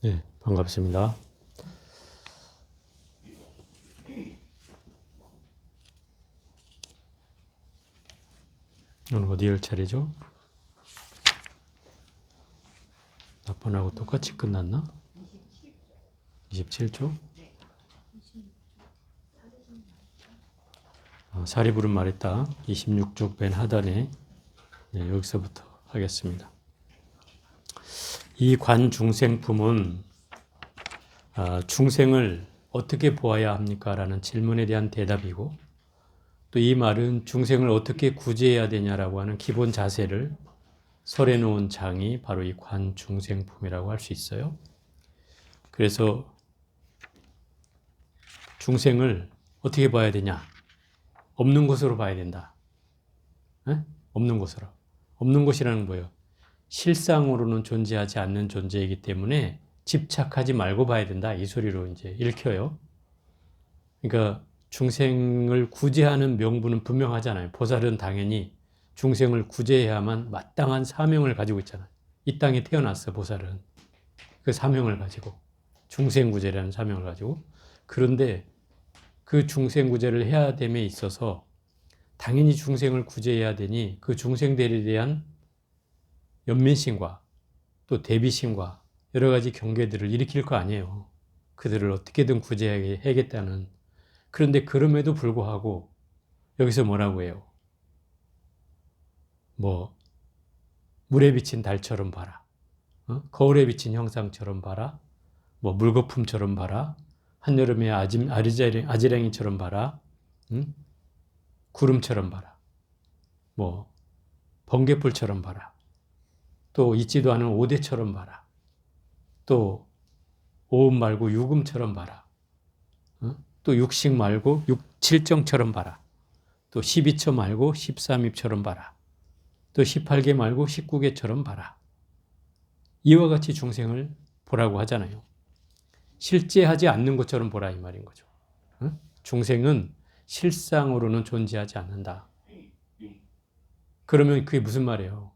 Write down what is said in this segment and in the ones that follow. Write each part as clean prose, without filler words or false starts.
네, 반갑습니다. 오늘 어디 열 차례죠? 나번하고 똑같이 끝났나? 27조? 사리부른 말했다. 26쪽 맨 하단에 여기서부터 하겠습니다. 이 관중생품은 중생을 어떻게 보아야 합니까? 라는 질문에 대한 대답이고, 또 이 말은 중생을 어떻게 구제해야 되냐라고 하는 기본 자세를 설해 놓은 장이 바로 이 관중생품이라고 할 수 있어요. 그래서 중생을 어떻게 봐야 되냐? 없는 것으로 봐야 된다. 에? 없는 것으로. 없는 것이라는 거예요. 실상으로는 존재하지 않는 존재이기 때문에 집착하지 말고 봐야 된다. 이 소리로 이제 읽혀요. 그러니까 중생을 구제하는 명분은 분명하잖아요. 보살은 당연히 중생을 구제해야만 마땅한 사명을 가지고 있잖아요. 이 땅에 태어났어, 보살은. 그 사명을 가지고. 중생구제라는 사명을 가지고. 그런데 그 중생구제를 해야 됨에 있어서 당연히 중생을 구제해야 되니 그 중생들에 대한 연민심과 또 대비심과 여러 가지 경계들을 일으킬 거 아니에요. 그들을 어떻게든 구제해야겠다는. 그런데 그럼에도 불구하고 여기서 뭐라고 해요? 물에 비친 달처럼 봐라. 거울에 비친 형상처럼 봐라. 물거품처럼 봐라. 한여름의 아지랭이처럼 봐라. 구름처럼 봐라. 번개불처럼 봐라. 또 있지도 않은 오대처럼 봐라. 또 오음 말고 유금처럼 봐라. 또 육식 말고 칠정처럼 봐라. 또 12처 말고 13입처럼 봐라. 또 18개 말고 19개처럼 봐라. 이와 같이 중생을 보라고 하잖아요. 실제 하지 않는 것처럼 보라 이 말인 거죠. 중생은 실상으로는 존재하지 않는다. 그러면 그게 무슨 말이에요?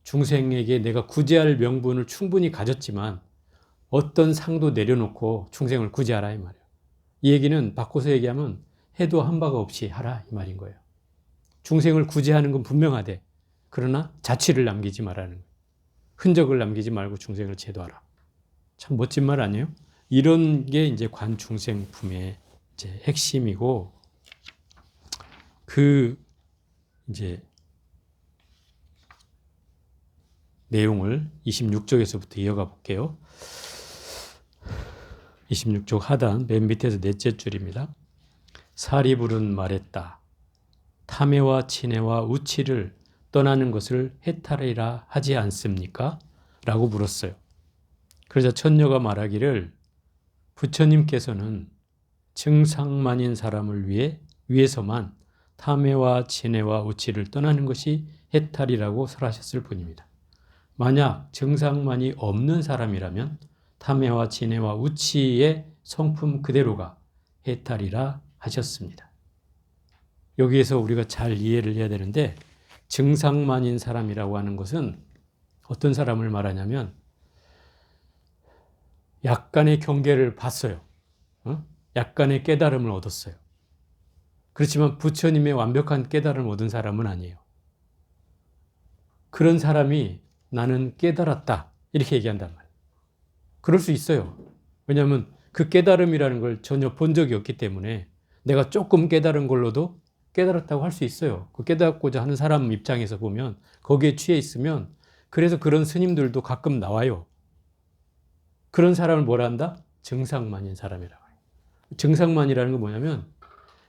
중생에게 내가 구제할 명분을 충분히 가졌지만 어떤 상도 내려놓고 중생을 구제하라 이 말이에요. 이 얘기는 바꿔서 얘기하면 해도 한 바가 없이 하라 이 말인 거예요. 중생을 구제하는 건 분명하되 그러나 자취를 남기지 말라는 거예요. 흔적을 남기지 말고 중생을 제도하라. 참 멋진 말 아니에요? 이런 게 이제 관중생품의 이제 핵심이고 그 이제 내용을 26쪽에서부터 이어가 볼게요. 26쪽 하단 맨 밑에서 넷째 줄입니다. 사리불은 말했다. 탐해와 친해와 우치를 떠나는 것을 해탈이라 하지 않습니까? 라고 물었어요. 그러자 천녀가 말하기를 부처님께서는 증상만인 사람을 위해서만 탐해와 친해와 우치를 떠나는 것이 해탈이라고 설하셨을 뿐입니다. 만약 증상만이 없는 사람이라면 탐해와 친해와 우치의 성품 그대로가 해탈이라 하셨습니다. 여기에서 우리가 잘 이해를 해야 되는데 증상만인 사람이라고 하는 것은 어떤 사람을 말하냐면 약간의 경계를 봤어요. 약간의 깨달음을 얻었어요. 그렇지만 부처님의 완벽한 깨달음을 얻은 사람은 아니에요. 그런 사람이 나는 깨달았다 이렇게 얘기한단 말이에요. 그럴 수 있어요. 왜냐하면 그 깨달음이라는 걸 전혀 본 적이 없기 때문에 내가 조금 깨달은 걸로도 깨달았다고 할 수 있어요. 그 깨닫고자 하는 사람 입장에서 보면 거기에 취해 있으면 그래서 그런 스님들도 가끔 나와요. 그런 사람을 뭐라 한다? 증상만인 사람이라고 해요. 증상만이라는 건 뭐냐면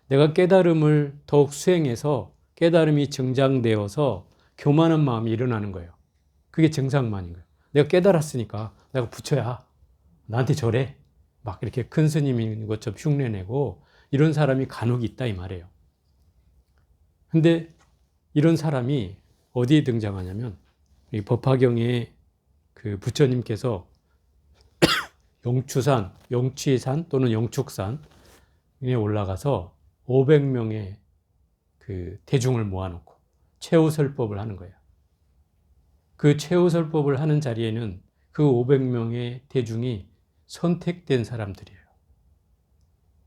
내가 깨달음을 더욱 수행해서 깨달음이 증장되어서 교만한 마음이 일어나는 거예요. 그게 증상만인 거예요. 내가 깨달았으니까 내가 부처야. 나한테 절해. 막 이렇게 큰 스님인 것처럼 흉내내고 이런 사람이 간혹 있다 이 말이에요. 근데 이런 사람이 어디에 등장하냐면 이 법화경에 그 부처님께서 용취산 또는 영축산에 올라가서 500명의 그 대중을 모아놓고 최후설법을 하는 거예요. 그 최후설법을 하는 자리에는 그 500명의 대중이 선택된 사람들이에요.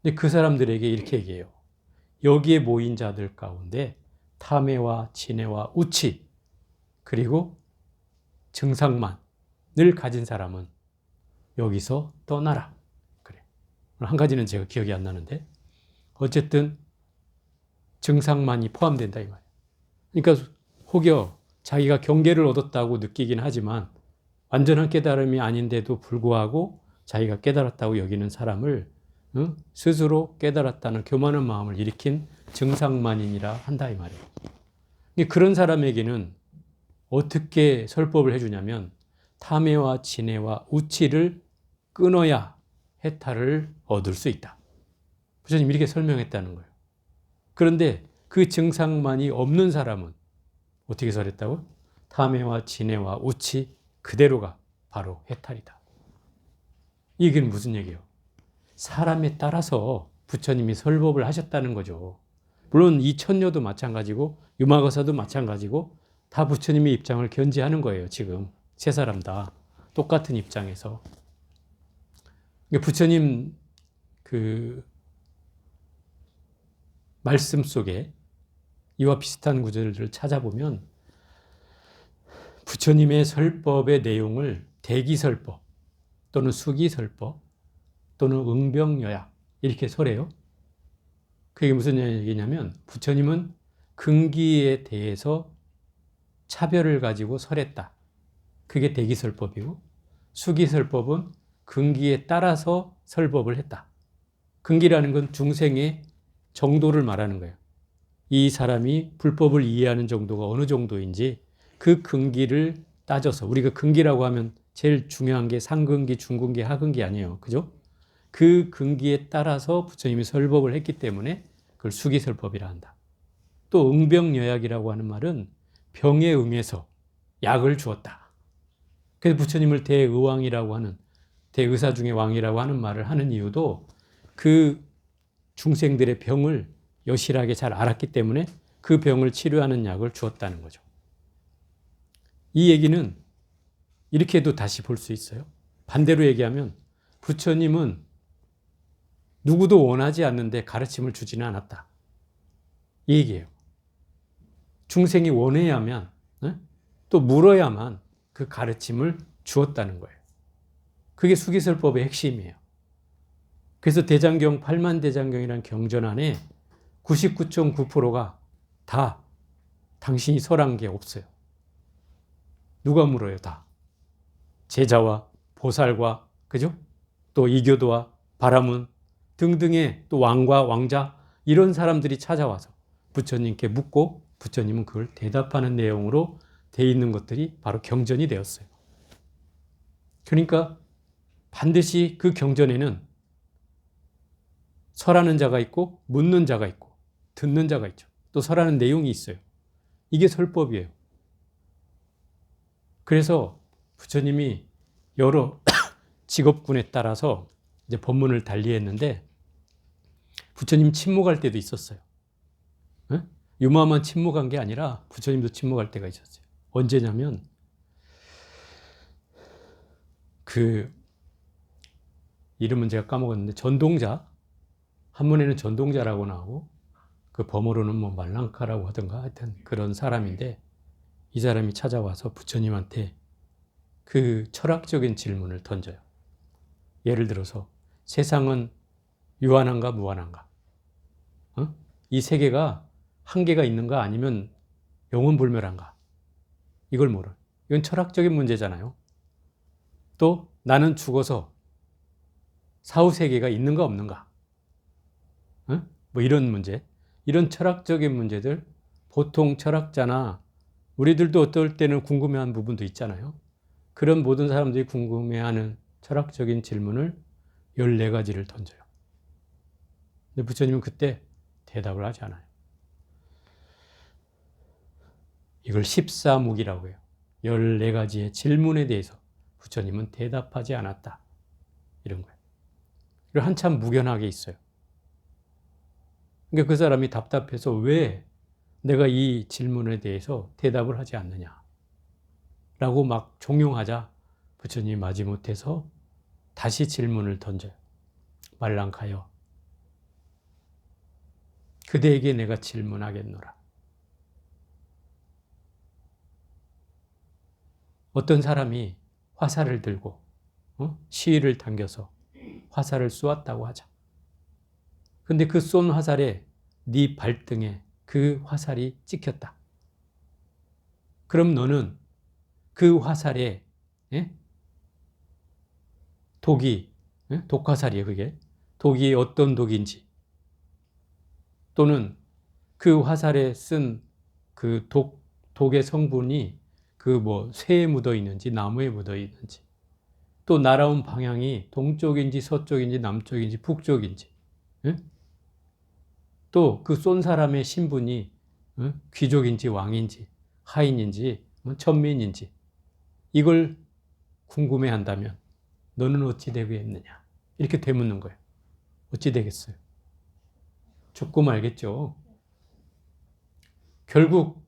근데 그 사람들에게 이렇게 얘기해요. 여기에 모인 자들 가운데 탐해와 진해와 우치 그리고 증상만을 가진 사람은 여기서 떠나라. 그래. 한 가지는 제가 기억이 안 나는데 어쨌든 증상만이 포함된다 이 말이에요. 그러니까 혹여 자기가 경계를 얻었다고 느끼긴 하지만 완전한 깨달음이 아닌데도 불구하고 자기가 깨달았다고 여기는 사람을 스스로 깨달았다는 교만한 마음을 일으킨 증상만인이라 한다 이 말이에요. 그런 사람에게는 어떻게 설법을 해주냐면 탐해와 진해와 우치를 끊어야 해탈을 얻을 수 있다. 부처님 이렇게 설명했다는 거예요. 그런데 그 증상만이 없는 사람은 어떻게 설했다고? 탐해와 진해와 우치 그대로가 바로 해탈이다. 이게 무슨 얘기예요? 사람에 따라서 부처님이 설법을 하셨다는 거죠. 물론 이 천녀도 마찬가지고 유마거사도 마찬가지고 다 부처님의 입장을 견지하는 거예요. 지금 세 사람 다 똑같은 입장에서. 부처님 그 말씀 속에 이와 비슷한 구절들을 찾아보면 부처님의 설법의 내용을 대기설법 또는 수기설법 또는 응병여약 이렇게 설해요. 그게 무슨 얘기냐면 부처님은 근기에 대해서 차별을 가지고 설했다. 그게 대기설법이고 수기설법은 근기에 따라서 설법을 했다. 근기라는 건 중생의 정도를 말하는 거예요. 이 사람이 불법을 이해하는 정도가 어느 정도인지 그 근기를 따져서 우리가 근기라고 하면 제일 중요한 게 상근기, 중근기, 하근기 아니에요. 그죠? 그 근기에 따라서 부처님이 설법을 했기 때문에 그걸 수기설법이라 한다. 또 응병여약이라고 하는 말은 병에 응해서 약을 주었다. 그래서 부처님을 대의왕이라고 하는 대의사 중에 왕이라고 하는 말을 하는 이유도 그 중생들의 병을 여실하게 잘 알았기 때문에 그 병을 치료하는 약을 주었다는 거죠. 이 얘기는 이렇게도 다시 볼 수 있어요. 반대로 얘기하면 부처님은 누구도 원하지 않는데 가르침을 주지는 않았다. 이 얘기예요. 중생이 원해야만 또 물어야만 그 가르침을 주었다는 거예요. 그게 수기설법의 핵심이에요. 그래서 대장경 8만대장경이라는 경전 안에 99.9%가 다 당신이 설한 게 없어요. 누가 물어요? 다. 제자와 보살과 그죠? 또 이교도와 바라문 등등의 또 왕과 왕자 이런 사람들이 찾아와서 부처님께 묻고 부처님은 그걸 대답하는 내용으로 돼 있는 것들이 바로 경전이 되었어요. 그러니까 반드시 그 경전에는 설하는 자가 있고 묻는 자가 있고 듣는 자가 있죠. 또 설하는 내용이 있어요. 이게 설법이에요. 그래서 부처님이 여러 직업군에 따라서 이제 법문을 달리했는데 부처님 침묵할 때도 있었어요. 유마만 침묵한 게 아니라 부처님도 침묵할 때가 있었어요. 언제냐면 그 이름은 제가 까먹었는데 전동자 한문에는 전동자라고 나오고 그 범어로는 뭐 말랑카라고 하던가 하여튼 그런 사람인데 이 사람이 찾아와서 부처님한테 그 철학적인 질문을 던져요. 예를 들어서 세상은 유한한가 무한한가? 이 세계가 한계가 있는가 아니면 영원불멸한가? 이걸 물어요. 이건 철학적인 문제잖아요. 또 나는 죽어서 사후세계가 있는가 없는가? 뭐 이런 문제. 이런 철학적인 문제들 보통 철학자나 우리들도 어떨 때는 궁금해하는 부분도 있잖아요. 그런 모든 사람들이 궁금해하는 철학적인 질문을 14가지를 던져요. 근데 부처님은 그때 대답을 하지 않아요. 이걸 십사묵이라고 해요. 14가지의 질문에 대해서 부처님은 대답하지 않았다. 이런 거예요. 그리고 한참 묵연하게 있어요. 그러니까 그 사람이 답답해서 왜 내가 이 질문에 대해서 대답을 하지 않느냐 라고 막 종용하자 부처님이 마지못해서 다시 질문을 던져요. 말랑카여, 그대에게 내가 질문하겠노라. 어떤 사람이 화살을 들고 시위를 당겨서 화살을 쏘았다고 하자. 근데 그 쏜 화살에 네 발등에 그 화살이 찍혔다. 그럼 너는 그 화살에 독이, 독화살이에요, 그게. 독이 어떤 독인지, 또는 그 화살에 쓴 그 독의 성분이 그 쇠에 묻어 있는지 나무에 묻어 있는지, 또 날아온 방향이 동쪽인지 서쪽인지 남쪽인지 북쪽인지, 또 그 쏜 사람의 신분이 귀족인지 왕인지 하인인지 천민인지, 이걸 궁금해한다면 너는 어찌 되겠느냐, 이렇게 되묻는 거예요. 어찌 되겠어요? 죽고 말겠죠. 결국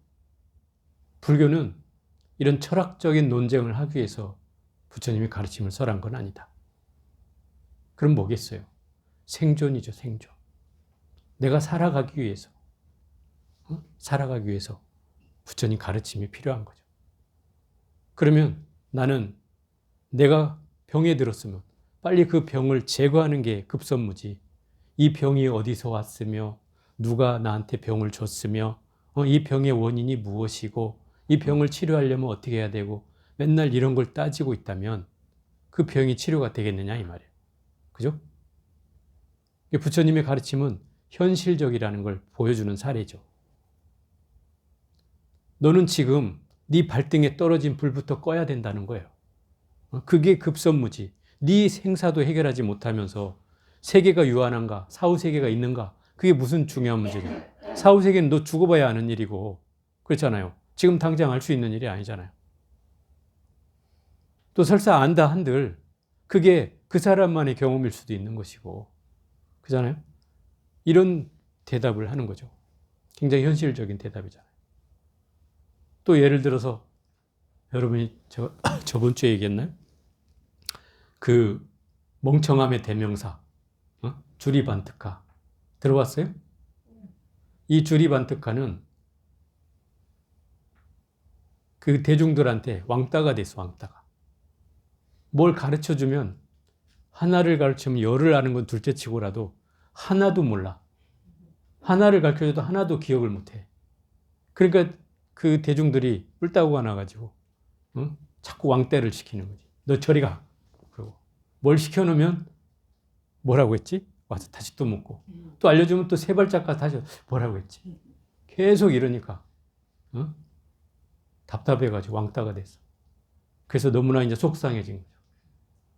불교는 이런 철학적인 논쟁을 하기 위해서 부처님이 가르침을 설한 건 아니다. 그럼 뭐겠어요? 생존이죠, 생존. 내가 살아가기 위해서, 살아가기 위해서 부처님 가르침이 필요한 거죠. 그러면 나는 내가 병에 들었으면 빨리 그 병을 제거하는 게 급선무지, 이 병이 어디서 왔으며 누가 나한테 병을 줬으며 이 병의 원인이 무엇이고 이 병을 치료하려면 어떻게 해야 되고 맨날 이런 걸 따지고 있다면 그 병이 치료가 되겠느냐 이 말이에요. 그죠? 부처님의 가르침은 현실적이라는 걸 보여주는 사례죠. 너는 지금 네 발등에 떨어진 불부터 꺼야 된다는 거예요. 그게 급선무지. 네 생사도 해결하지 못하면서 세계가 유한한가, 사후세계가 있는가, 그게 무슨 중요한 문제냐. 사후세계는 너 죽어봐야 하는 일이고, 그렇잖아요. 지금 당장 알 수 있는 일이 아니잖아요. 또 설사 안다 한들 그게 그 사람만의 경험일 수도 있는 것이고, 그렇잖아요. 이런 대답을 하는 거죠. 굉장히 현실적인 대답이잖아요. 또 예를 들어서 여러분이 저번 주에 얘기했나요? 그 멍청함의 대명사 주리반트카 들어봤어요? 이 주리반트카는 그 대중들한테 왕따가 됐어, 왕따가. 뭘 가르쳐주면 하나를 가르치면 열을 아는 건 둘째치고라도 하나도 몰라. 하나를 가르쳐줘도 하나도 기억을 못해. 그러니까 그 대중들이 뿔따구가 나가지고 자꾸 왕따를 시키는 거지. 너 저리 가. 그러고 뭘 시켜놓으면 뭐라고 했지? 와서 다시 또 묻고, 또 알려주면 또 세 발짝 가서 다시 뭐라고 했지? 계속 이러니까 답답해가지고 왕따가 됐어. 그래서 너무나 이제 속상해진 거죠.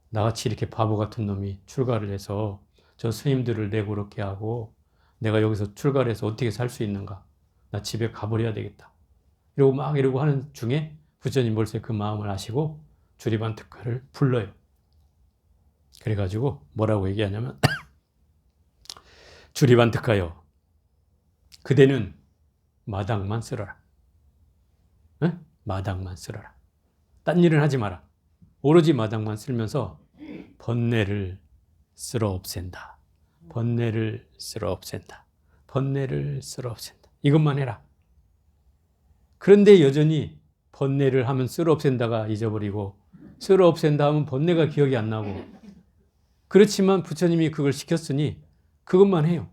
나같이 이렇게 바보 같은 놈이 출가를 해서 저 스님들을 내고롭게 하고 내가 여기서 출가를 해서 어떻게 살 수 있는가? 나 집에 가버려야 되겠다. 이러고 막 이러고 하는 중에 부처님 벌써 그 마음을 아시고 주리반특가를 불러요. 그래가지고 뭐라고 얘기하냐면 주리반특가여, 그대는 마당만 쓸어라. 마당만 쓸어라. 딴 일은 하지 마라. 오로지 마당만 쓸면서 번뇌를 쓸어 없앤다. 번뇌를 쓸어 없앤다. 번뇌를 쓸어 없앤다. 이것만 해라. 그런데 여전히 번뇌를 하면 쓸어 없앤다가 잊어버리고 쓸어 없앤다 하면 번뇌가 기억이 안 나고, 그렇지만 부처님이 그걸 시켰으니 그것만 해요.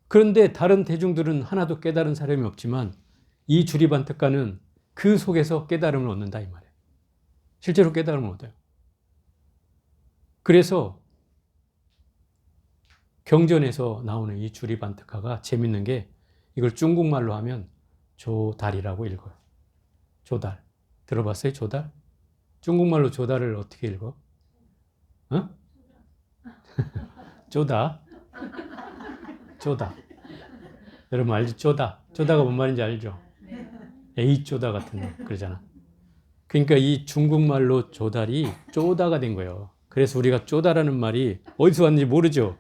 그런데 다른 대중들은 하나도 깨달은 사람이 없지만 이 주리반특가는 그 속에서 깨달음을 얻는다 이 말이에요. 실제로 깨달음을 얻어요. 그래서 경전에서 나오는 이 주리반특가가 재밌는 게, 이걸 중국말로 하면 조달이라고 읽어요. 조달. 들어봤어요? 조달? 중국말로 조달을 어떻게 읽어? 쪼다. 쪼다. 여러분 알죠? 쪼다. 쪼다가 뭔 말인지 알죠? 에이 쪼다 같은 거 그러잖아. 그러니까 이 중국말로 조달이 쪼다가 된 거예요. 그래서 우리가 쪼다라는 말이 어디서 왔는지 모르죠?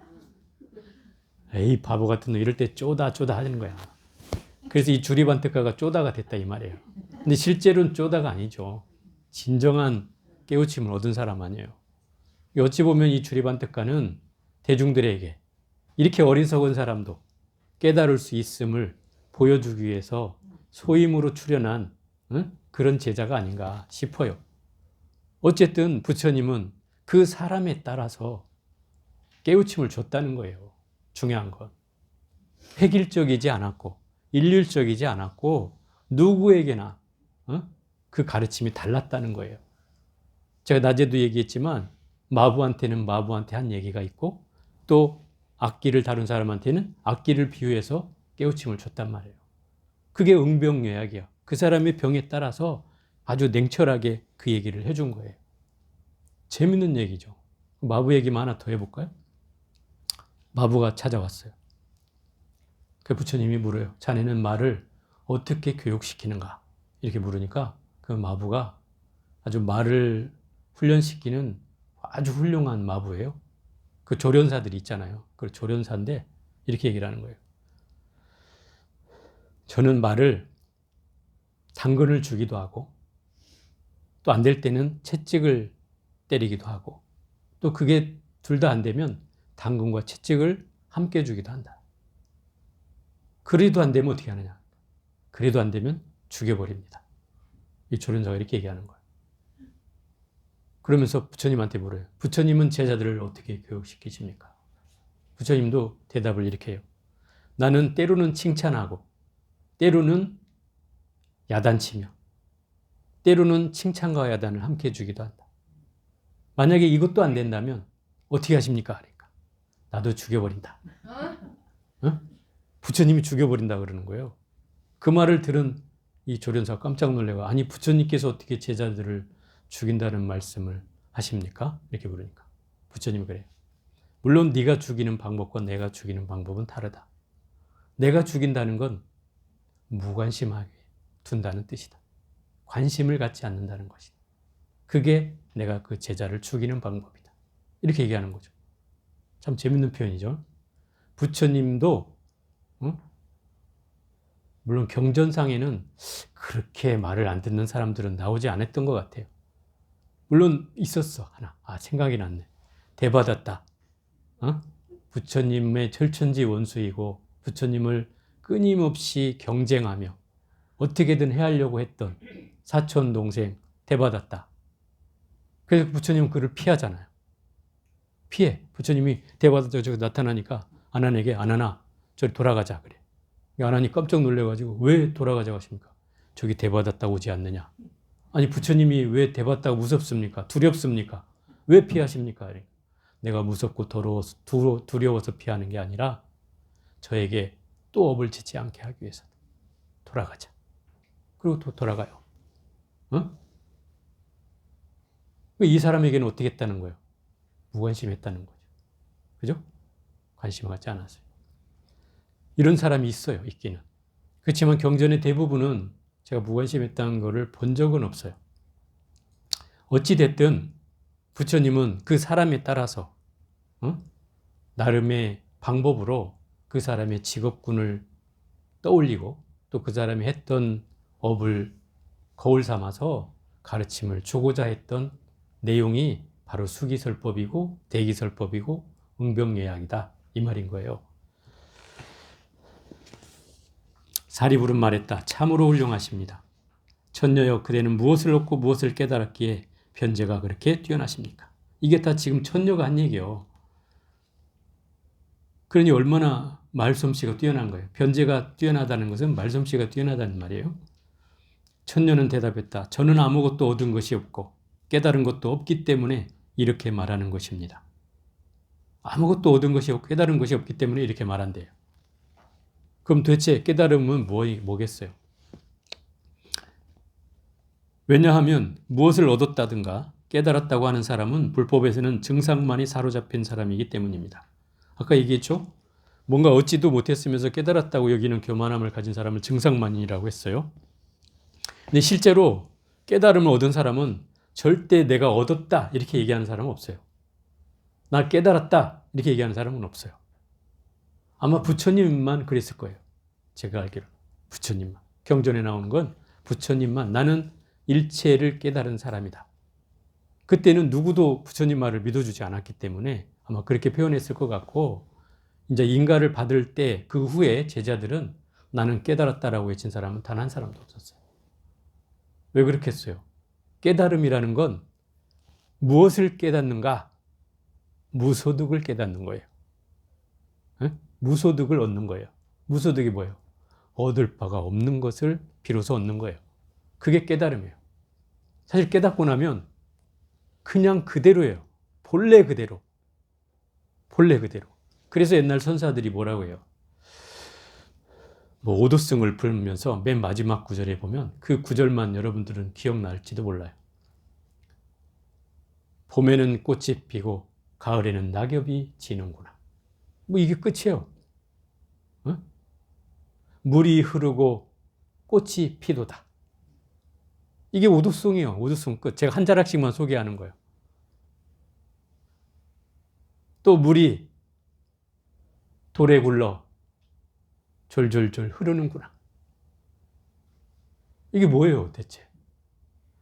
에이 바보 같은 놈, 이럴 때 쪼다 쪼다 하는 거야. 그래서 이 주리반특가가 쪼다가 됐다 이 말이에요. 근데 실제로는 쪼다가 아니죠. 진정한 깨우침을 얻은 사람 아니에요. 어찌 보면 이 주리반특가는 대중들에게 이렇게 어리석은 사람도 깨달을 수 있음을 보여주기 위해서 소임으로 출연한 그런 제자가 아닌가 싶어요. 어쨌든 부처님은 그 사람에 따라서 깨우침을 줬다는 거예요. 중요한 건. 획일적이지 않았고 일률적이지 않았고 누구에게나 그 가르침이 달랐다는 거예요. 제가 낮에도 얘기했지만 마부한테는 마부한테 한 얘기가 있고 또 악기를 다룬 사람한테는 악기를 비유해서 깨우침을 줬단 말이에요. 그게 응병요약이야. 그 사람의 병에 따라서 아주 냉철하게 그 얘기를 해준 거예요. 재밌는 얘기죠. 마부 얘기만 하나 더 해볼까요? 마부가 찾아왔어요. 그 부처님이 물어요. 자네는 말을 어떻게 교육시키는가? 이렇게 물으니까 그 마부가 아주 말을 훈련시키는 아주 훌륭한 마부예요. 그 조련사들이 있잖아요. 그 조련사인데 이렇게 얘기를 하는 거예요. 저는 말을 당근을 주기도 하고 또 안 될 때는 채찍을 때리기도 하고 또 그게 둘 다 안 되면 당근과 채찍을 함께 주기도 한다. 그래도 안 되면 어떻게 하느냐? 그래도 안 되면 죽여버립니다. 이 조련사가 이렇게 얘기하는 거예요. 그러면서 부처님한테 물어요. 부처님은 제자들을 어떻게 교육시키십니까? 부처님도 대답을 이렇게 해요. 나는 때로는 칭찬하고 때로는 야단치며 때로는 칭찬과 야단을 함께 해주기도 한다. 만약에 이것도 안 된다면 어떻게 하십니까? 그러니까 나도 죽여버린다. 어? 부처님이 죽여버린다 그러는 거예요. 그 말을 들은 이 조련사가 깜짝 놀래고 아니 부처님께서 어떻게 제자들을 죽인다는 말씀을 하십니까? 이렇게 물으니까 부처님이 그래요. 물론 네가 죽이는 방법과 내가 죽이는 방법은 다르다. 내가 죽인다는 건 무관심하게 둔다는 뜻이다. 관심을 갖지 않는다는 것이다. 그게 내가 그 제자를 죽이는 방법이다. 이렇게 얘기하는 거죠. 참 재밌는 표현이죠. 부처님도 물론 경전상에는 그렇게 말을 안 듣는 사람들은 나오지 않았던 것 같아요. 물론 있었어 하나. 생각이 났네. 대받았다. 부처님의 절천지 원수이고 부처님을 끊임없이 경쟁하며 어떻게든 해하려고 했던 사촌 동생 대받았다. 그래서 부처님은 그를 피하잖아요. 피해. 부처님이 대받았다 저기 나타나니까 아난에게 아난아 저리 돌아가자 그래. 아난이 깜짝 놀래가지고 왜 돌아가자고 하십니까? 저기 대받았다 오지 않느냐. 아니 부처님이 왜 대받다가 무섭습니까? 두렵습니까? 왜 피하십니까? 내가 무섭고 두려워서 피하는 게 아니라 저에게 또 업을 짓지 않게 하기 위해서 돌아가자. 그리고 또 돌아가요. 이 사람에게는 어떻게 했다는 거예요? 무관심했다는 거죠. 그죠? 관심을 갖지 않았어요. 이런 사람이 있어요. 있기는. 그렇지만 경전의 대부분은 제가 무관심했다는 것을 본 적은 없어요. 어찌됐든 부처님은 그 사람에 따라서 나름의 방법으로 그 사람의 직업군을 떠올리고 또 그 사람이 했던 업을 거울 삼아서 가르침을 주고자 했던 내용이 바로 수기설법이고 대기설법이고 응병요약이다 이 말인 거예요. 사리부는 말했다. 참으로 훌륭하십니다. 천녀여 그대는 무엇을 얻고 무엇을 깨달았기에 변제가 그렇게 뛰어나십니까? 이게 다 지금 천녀가 한 얘기예요. 그러니 얼마나 말솜씨가 뛰어난 거예요. 변제가 뛰어나다는 것은 말솜씨가 뛰어나다는 말이에요. 천녀는 대답했다. 저는 아무것도 얻은 것이 없고 깨달은 것도 없기 때문에 이렇게 말하는 것입니다. 아무것도 얻은 것이 없고 깨달은 것이 없기 때문에 이렇게 말한대요. 그럼 도대체 깨달음은 뭐겠어요? 왜냐하면 무엇을 얻었다든가 깨달았다고 하는 사람은 불법에서는 증상만이 사로잡힌 사람이기 때문입니다. 아까 얘기했죠? 뭔가 얻지도 못했으면서 깨달았다고 여기는 교만함을 가진 사람을 증상만이라고 했어요. 근데 실제로 깨달음을 얻은 사람은 절대 내가 얻었다 이렇게 얘기하는 사람은 없어요. 나 깨달았다 이렇게 얘기하는 사람은 없어요. 아마 부처님만 그랬을 거예요. 제가 알기로 부처님만. 경전에 나오는 건 부처님만 나는 일체를 깨달은 사람이다. 그때는 누구도 부처님 말을 믿어주지 않았기 때문에 아마 그렇게 표현했을 것 같고, 이제 인가를 받을 때 그 후에 제자들은 나는 깨달았다라고 외친 사람은 단 한 사람도 없었어요. 왜 그렇겠어요? 깨달음이라는 건 무엇을 깨닫는가? 무소득을 깨닫는 거예요. 에? 무소득을 얻는 거예요. 무소득이 뭐예요? 얻을 바가 없는 것을 비로소 얻는 거예요. 그게 깨달음이에요. 사실 깨닫고 나면 그냥 그대로예요. 본래 그대로. 본래 그대로. 그래서 옛날 선사들이 뭐라고 해요? 뭐 오도승을 부르면서 맨 마지막 구절에 보면 그 구절만 여러분들은 기억날지도 몰라요. 봄에는 꽃이 피고 가을에는 낙엽이 지는구나. 뭐 이게 끝이에요. 어? 물이 흐르고 꽃이 피도다. 이게 오도송이에요. 오도송 끝. 제가 한 자락씩만 소개하는 거예요. 또 물이 돌에 굴러 졸졸졸 흐르는구나. 이게 뭐예요, 대체?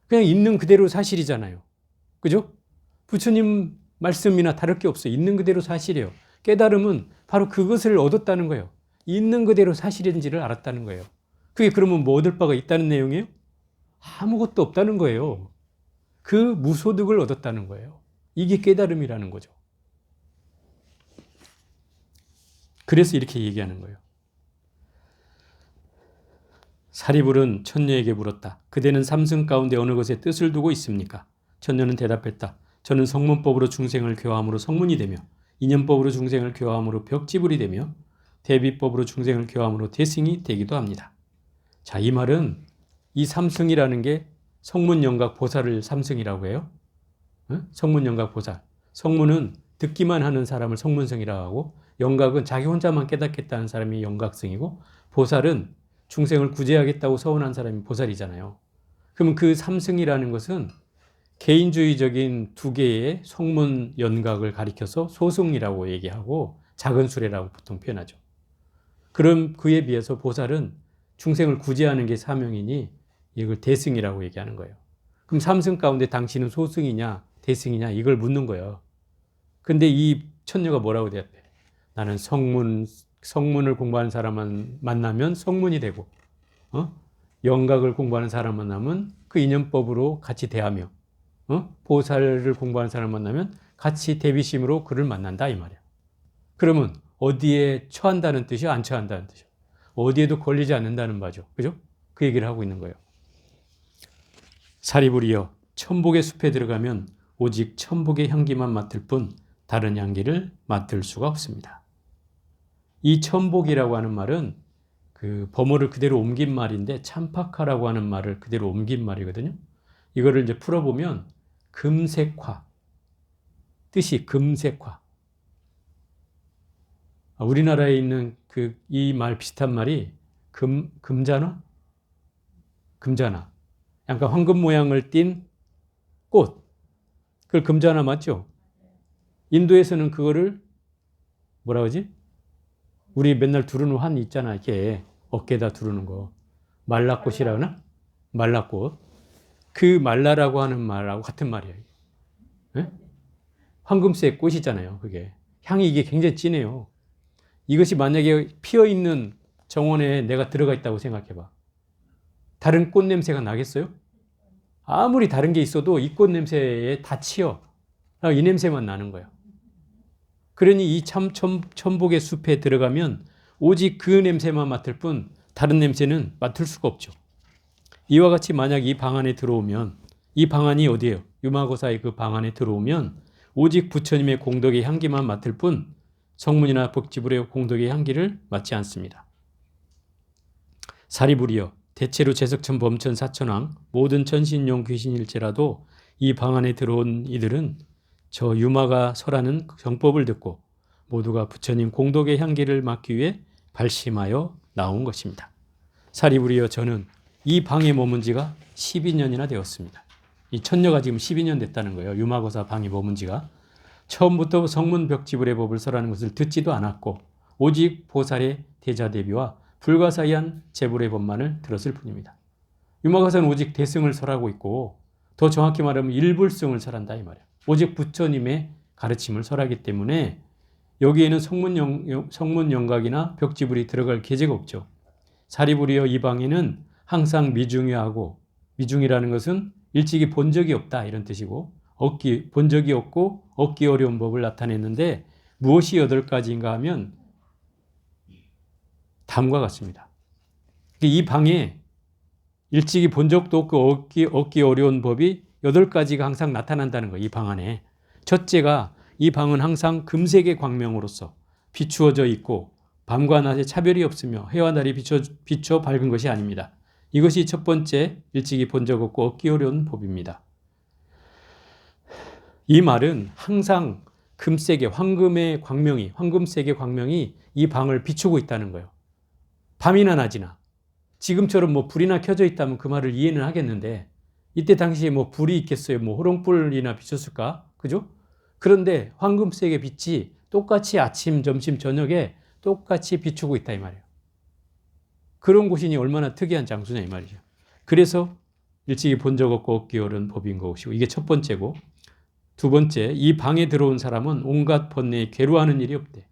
그냥 있는 그대로 사실이잖아요. 그죠? 부처님 말씀이나 다를 게 없어요. 있는 그대로 사실이에요. 깨달음은 바로 그것을 얻었다는 거예요. 있는 그대로 사실인지를 알았다는 거예요. 그게 그러면 뭐 얻을 바가 있다는 내용이에요? 아무것도 없다는 거예요. 그 무소득을 얻었다는 거예요. 이게 깨달음이라는 거죠. 그래서 이렇게 얘기하는 거예요. 사리불은 천녀에게 물었다. 그대는 삼승 가운데 어느 것에 뜻을 두고 있습니까? 천녀는 대답했다. 저는 성문법으로 중생을 교화함으로 성문이 되며, 인연법으로 중생을 교화함으로 벽지불이 되며, 대비법으로 중생을 교화함으로 대승이 되기도 합니다. 자, 이 말은 이 삼승이라는 게 성문영각 보살을 삼승이라고 해요. 성문영각 보살. 성문은 듣기만 하는 사람을 성문성이라고 하고, 영각은 자기 혼자만 깨닫겠다는 사람이 영각성이고, 보살은 중생을 구제하겠다고 서운한 사람이 보살이잖아요. 그러면 그 삼승이라는 것은 개인주의적인 두 개의 성문 연각을 가리켜서 소승이라고 얘기하고 작은 수레라고 보통 표현하죠. 그럼 그에 비해서 보살은 중생을 구제하는 게 사명이니 이걸 대승이라고 얘기하는 거예요. 그럼 삼승 가운데 당신은 소승이냐 대승이냐 이걸 묻는 거예요. 근데 이 천녀가 뭐라고 대답해? 나는 성문을 공부하는 사람만 만나면 성문이 되고, 영각을 공부하는 사람 만나면 그 인연법으로 같이 대하며, 보살을 공부하는 사람 만나면 같이 대비심으로 그를 만난다 이 말이야. 그러면 어디에 처한다는 뜻이야? 안 처한다는 뜻이야? 어디에도 걸리지 않는다는 바죠. 그죠? 그 얘기를 하고 있는 거예요. 사리불이여, 천복의 숲에 들어가면 오직 천복의 향기만 맡을 뿐 다른 향기를 맡을 수가 없습니다. 이 천복이라고 하는 말은 그 범어를 그대로 옮긴 말인데 참파카라고 하는 말을 그대로 옮긴 말이거든요. 이거를 이제 풀어보면 금색화, 뜻이 금색화. 우리나라에 있는 그 이 말 비슷한 말이 금자나? 금자나. 약간 황금 모양을 띤 꽃. 그걸 금자나 맞죠? 인도에서는 그거를 뭐라 그러지? 우리 맨날 두르는 환 있잖아. 이렇게 어깨에다 두르는 거. 말라꽃이라 그러나? 말라꽃. 그 말라라고 하는 말하고 같은 말이에요. 네? 황금색 꽃이잖아요. 그게. 향이 이게 굉장히 진해요. 이것이 만약에 피어있는 정원에 내가 들어가 있다고 생각해봐. 다른 꽃 냄새가 나겠어요? 아무리 다른 게 있어도 이 꽃 냄새에 다 치여. 이 냄새만 나는 거예요. 그러니 이 천복의 숲에 들어가면 오직 그 냄새만 맡을 뿐 다른 냄새는 맡을 수가 없죠. 이와 같이 만약 이 방 안에 들어오면, 이 방 안이 어디예요? 유마고사의 그 방 안에 들어오면 오직 부처님의 공덕의 향기만 맡을 뿐 성문이나 벽지불의 공덕의 향기를 맡지 않습니다. 사리불이여, 대체로 제석천 범천 사천왕 모든 천신용 귀신일지라도 이 방 안에 들어온 이들은 저 유마가 설하는 정법을 듣고 모두가 부처님 공덕의 향기를 맡기 위해 발심하여 나온 것입니다. 사리불이여, 저는 이 방에 머문 지가 12년이나 되었습니다. 이 천녀가 지금 12년 됐다는 거예요. 유마고사 방에 머문 지가. 처음부터 성문 벽지불의 법을 설하는 것을 듣지도 않았고 오직 보살의 대자대비와 불가사의한 제불의 법만을 들었을 뿐입니다. 유마고사는 오직 대승을 설하고 있고 더 정확히 말하면 일불성을 설한다 이 말이에요. 오직 부처님의 가르침을 설하기 때문에 여기에는 성문영각이나 벽지불이 들어갈 계제가 없죠. 사리부리여 이 방에는 항상 미중유하고, 미중이라는 것은 일찍이 본 적이 없다 이런 뜻이고, 본 적이 없고 얻기 어려운 법을 나타냈는데 무엇이 8가지인가 하면 다음과 같습니다. 이 방에 일찍이 본 적도 없고 얻기 어려운 법이 8가지가 항상 나타난다는 거예요. 이 방 안에. 첫째가 이 방은 항상 금색의 광명으로서 비추어져 있고 밤과 낮에 차별이 없으며 해와 달이 비춰 밝은 것이 아닙니다. 이것이 첫 번째 일찍이 본 적 없고 얻기 어려운 법입니다. 이 말은 항상 금색의 황금색의 광명이 이 방을 비추고 있다는 거예요. 밤이나 낮이나. 지금처럼 뭐 불이나 켜져 있다면 그 말을 이해는 하겠는데 이때 당시에 뭐 불이 있겠어요? 뭐 호롱불이나 비쳤을까? 그죠? 그런데 황금색의 빛이 똑같이 아침, 점심, 저녁에 똑같이 비추고 있다 이 말이에요. 그런 곳이니 얼마나 특이한 장소냐 이 말이죠. 그래서 일찍이 본 적 없고 얻기 어려운 법인 것이고 이게 첫 번째고, 두 번째, 이 방에 들어온 사람은 온갖 번뇌에 괴로워하는 일이 없대.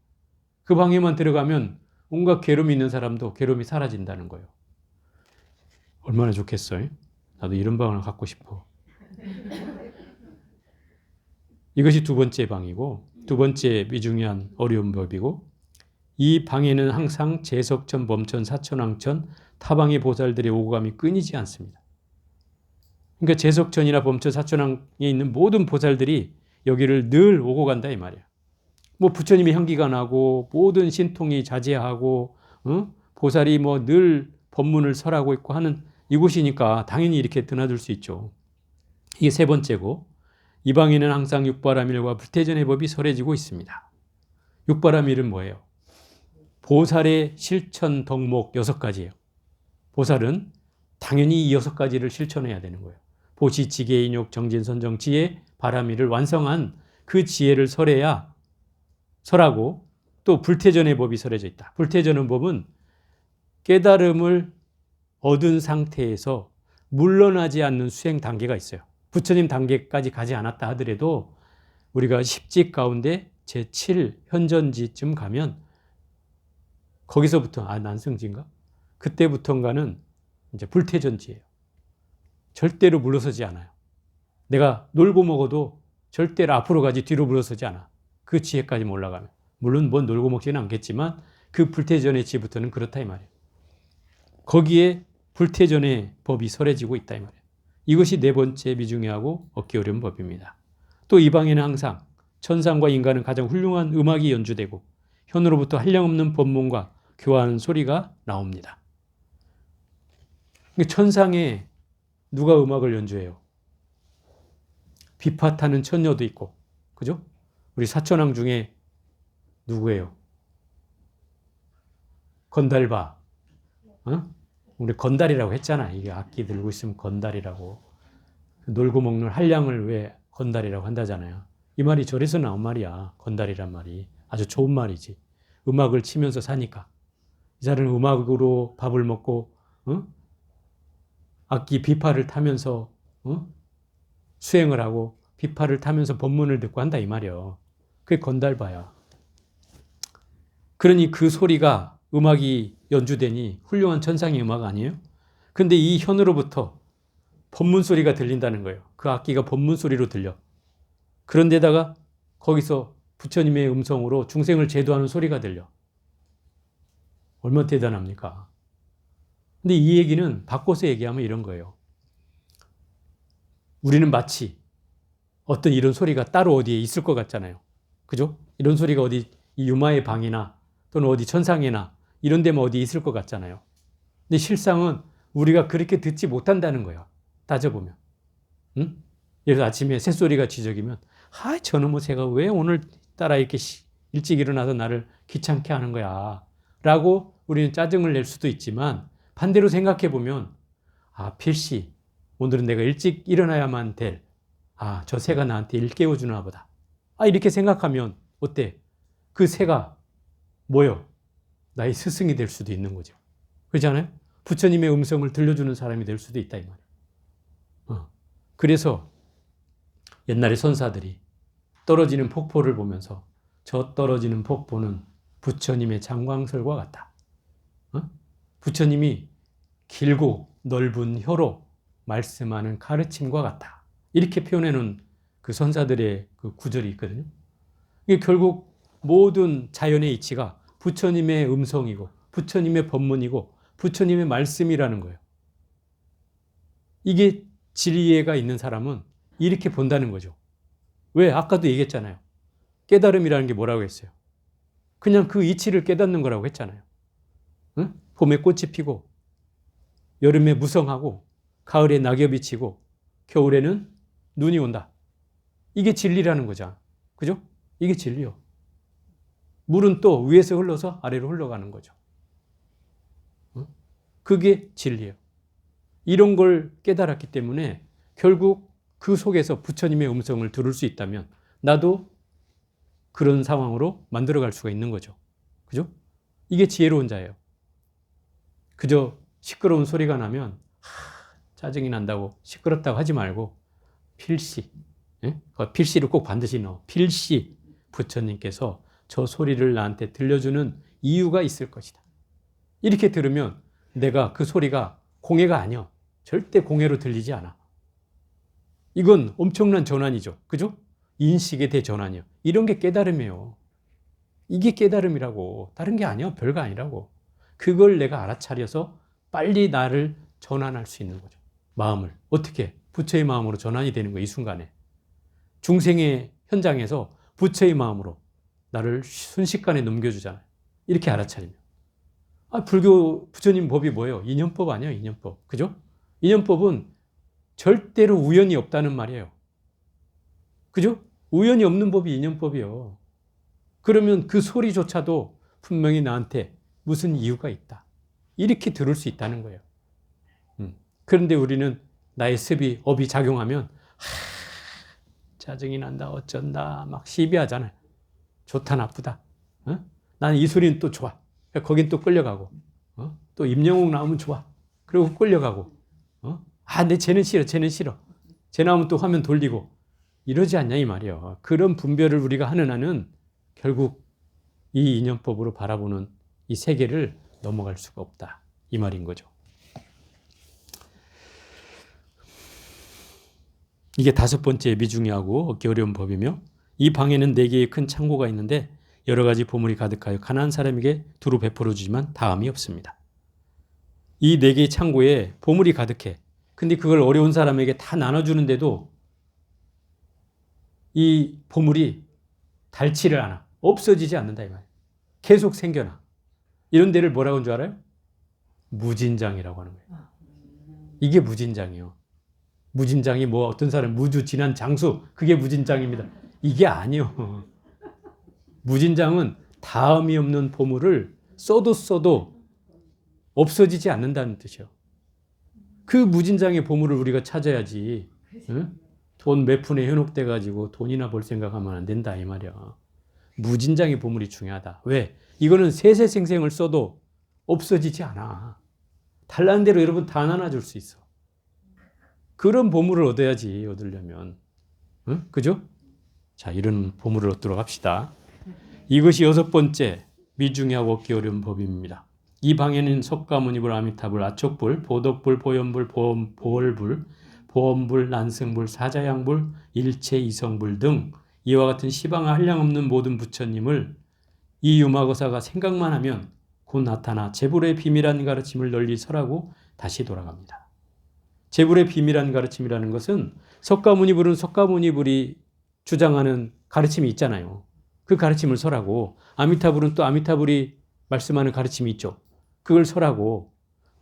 그 방에만 들어가면 온갖 괴로움이 있는 사람도 괴로움이 사라진다는 거예요. 얼마나 좋겠어요? 나도 이런 방을 갖고 싶어. 이것이 두 번째 방이고, 두 번째 미중요한 어려운 법이고, 이 방에는 항상 제석천, 범천, 사천왕천, 타방의 보살들의 오감이 끊이지 않습니다. 그러니까 제석천이나 범천, 사천왕에 있는 모든 보살들이 여기를 늘 오고 간다 이 말이에요. 뭐 부처님의 향기가 나고 모든 신통이 자제하고 보살이 뭐 늘 법문을 설하고 있고 하는 이곳이니까 당연히 이렇게 드나들 수 있죠. 이게 세 번째고, 이 방에는 항상 육바라밀과 불태전의 법이 설해지고 있습니다. 육바라밀은 뭐예요? 보살의 실천 덕목 6가지예요. 보살은 당연히 이 6가지를 실천해야 되는 거예요. 보시, 지계, 인욕, 정진, 선정, 지혜, 바라밀을 완성한 그 지혜를 설하고, 또 불태전의 법이 설해져 있다. 불태전의 법은 깨달음을 얻은 상태에서 물러나지 않는 수행 단계가 있어요. 부처님 단계까지 가지 않았다 하더라도 우리가 10직 가운데 제7 현전지쯤 가면 거기서부터 난승지인가? 그때부터인가는 이제 불태전지예요. 절대로 물러서지 않아요. 내가 놀고 먹어도 절대로 앞으로 가지 뒤로 물러서지 않아. 그 지혜까지 올라가면. 물론 뭐 놀고 먹지는 않겠지만 그 불태전의 지부터는 그렇다 이 말이에요. 거기에 불태전의 법이 설해지고 있다 이 말이에요. 이것이 네 번째 미중요하고 얻기 어려운 법입니다. 또 이 방에는 항상 천상과 인간은 가장 훌륭한 음악이 연주되고 현으로부터 한량없는 법문과 교화하는 소리가 나옵니다. 천상에 누가 음악을 연주해요? 비파타는 천녀도 있고, 그죠? 우리 사천왕 중에 누구예요? 건달바. 우리 건달이라고 했잖아. 이게 악기 들고 있으면 건달이라고. 놀고 먹는 한량을 왜 건달이라고 한다잖아요. 이 말이 절에서 나온 말이야. 건달이란 말이. 아주 좋은 말이지. 음악을 치면서 사니까. 이 사람은 음악으로 밥을 먹고 악기 비파를 타면서 수행을 하고 비파를 타면서 법문을 듣고 한다 이 말이야. 그게 건달바야. 그러니 그 소리가 음악이 연주되니 훌륭한 천상의 음악 아니에요? 근데 이 현으로부터 법문 소리가 들린다는 거예요. 그 악기가 법문 소리로 들려. 그런데다가 거기서 부처님의 음성으로 중생을 제도하는 소리가 들려. 얼마나 대단합니까? 근데 이 얘기는 바꿔서 얘기하면 이런 거예요. 우리는 마치 어떤 이런 소리가 따로 어디에 있을 것 같잖아요. 그죠? 이런 소리가 어디 이 유마의 방이나 또는 어디 천상이나 이런 데면 어디 있을 것 같잖아요. 근데 실상은 우리가 그렇게 듣지 못한다는 거야. 따져보면. 응? 그래서 아침에 새소리가 지저귀면 저놈의 새가 왜 오늘따라 이렇게 일찍 일어나서 나를 귀찮게 하는 거야 라고 우리는 짜증을 낼 수도 있지만 반대로 생각해 보면 필시 오늘은 내가 일찍 일어나야만 될 저 새가 나한테 일깨워 주나 보다. 이렇게 생각하면 어때? 그 새가 뭐요? 나의 스승이 될 수도 있는 거죠. 그렇지 않아요? 부처님의 음성을 들려주는 사람이 될 수도 있다 이 말이에요. 그래서 옛날에 선사들이 떨어지는 폭포를 보면서 저 떨어지는 폭포는 부처님의 장광설과 같다. 부처님이 길고 넓은 혀로 말씀하는 가르침과 같다. 이렇게 표현해놓은 그 선사들의 그 구절이 있거든요. 이게 결국 모든 자연의 이치가 부처님의 음성이고 부처님의 법문이고 부처님의 말씀이라는 거예요. 이게 진리애가 있는 사람은 이렇게 본다는 거죠. 왜? 아까도 얘기했잖아요. 깨달음이라는 게 뭐라고 했어요? 그냥 그 이치를 깨닫는 거라고 했잖아요. 응? 봄에 꽃이 피고 여름에 무성하고 가을에 낙엽이 치고 겨울에는 눈이 온다. 이게 진리라는 거죠. 그죠? 이게 진리요. 물은 또 위에서 흘러서 아래로 흘러가는 거죠. 그게 진리예요. 이런 걸 깨달았기 때문에 결국 그 속에서 부처님의 음성을 들을 수 있다면 나도 그런 상황으로 만들어갈 수가 있는 거죠. 그죠? 이게 지혜로운 자예요. 그저 시끄러운 소리가 나면 짜증이 난다고 시끄럽다고 하지 말고 필시, 필시를 꼭 반드시 넣어. 필시 부처님께서 저 소리를 나한테 들려주는 이유가 있을 것이다. 이렇게 들으면 내가 그 소리가 공해가 아니야. 절대 공해로 들리지 않아. 이건 엄청난 전환이죠. 그죠? 인식의 대전환이요. 이런 게 깨달음이에요. 이게 깨달음이라고. 다른 게 아니야. 별거 아니라고. 그걸 내가 알아차려서 빨리 나를 전환할 수 있는 거죠. 마음을. 어떻게? 부처의 마음으로 전환이 되는 거예요. 이 순간에. 중생의 현장에서 부처의 마음으로 나를 순식간에 넘겨주잖아요. 이렇게 알아차리면. 불교 부처님 법이 뭐예요? 인연법 아니에요? 인연법. 그죠? 인연법은 절대로 우연이 없다는 말이에요. 그죠? 우연이 없는 법이 인연법이에요. 그러면 그 소리조차도 분명히 나한테 무슨 이유가 있다. 이렇게 들을 수 있다는 거예요. 그런데 우리는 나의 습이, 업이 작용하면 짜증이 난다, 어쩐다 막 시비하잖아요. 좋다, 나쁘다. 나는 이 소리는 또 좋아. 거긴 또 끌려가고. 또 임영웅 나오면 좋아. 그리고 끌려가고. 근데 쟤는 싫어, 쟤는 싫어. 쟤 나오면 또 화면 돌리고. 이러지 않냐 이 말이에요. 그런 분별을 우리가 하는 한은 결국 이 인연법으로 바라보는 이 세계를 넘어갈 수가 없다. 이 말인 거죠. 이게 5번째 미중요하고 얻기 어려운 법이며 이 방에는 4개의 큰 창고가 있는데 여러 가지 보물이 가득하여 가난한 사람에게 두루 베풀어 주지만 다함이 없습니다. 이 4개의 창고에 보물이 가득해. 근데 그걸 어려운 사람에게 다 나눠주는데도 이 보물이 닳지를 않아. 없어지지 않는다 이 말이에요. 계속 생겨나. 이런 데를 뭐라고 하는 줄 알아요? 무진장이라고 하는 거예요. 이게 무진장이에요. 무진장이 뭐 어떤 사람 무주 지난 장수 그게 무진장입니다. 이게 아니에요. 무진장은 다음이 없는 보물을 써도 없어지지 않는다는 뜻이에요. 그 무진장의 보물을 우리가 찾아야지. 응? 돈 몇 푼에 현혹돼 가지고 돈이나 벌 생각하면 안 된다 이 말이야. 무진장의 보물이 중요하다. 왜? 이거는 세세생생을 써도 없어지지 않아. 달라는 대로 여러분 다 나눠줄 수 있어. 그런 보물을 얻어야지, 얻으려면. 응? 그죠? 자, 이런 보물을 얻도록 합시다. 이것이 6번째 미중요하고 얻기 어려운 법입니다. 이 방에는 석가모니불, 아미타불, 아촉불, 보덕불, 보현불, 보월불, 보험불, 난승불, 사자양불, 일체 이성불 등 이와 같은 시방아 한량없는 모든 부처님을 이 유마거사가 생각만 하면 곧 나타나 재불의 비밀한 가르침을 널리 설하고 다시 돌아갑니다. 재불의 비밀한 가르침이라는 것은 석가모니불은 석가모니불이 주장하는 가르침이 있잖아요. 그 가르침을 설하고 아미타불은 또 아미타불이 말씀하는 가르침이 있죠. 그걸 설하고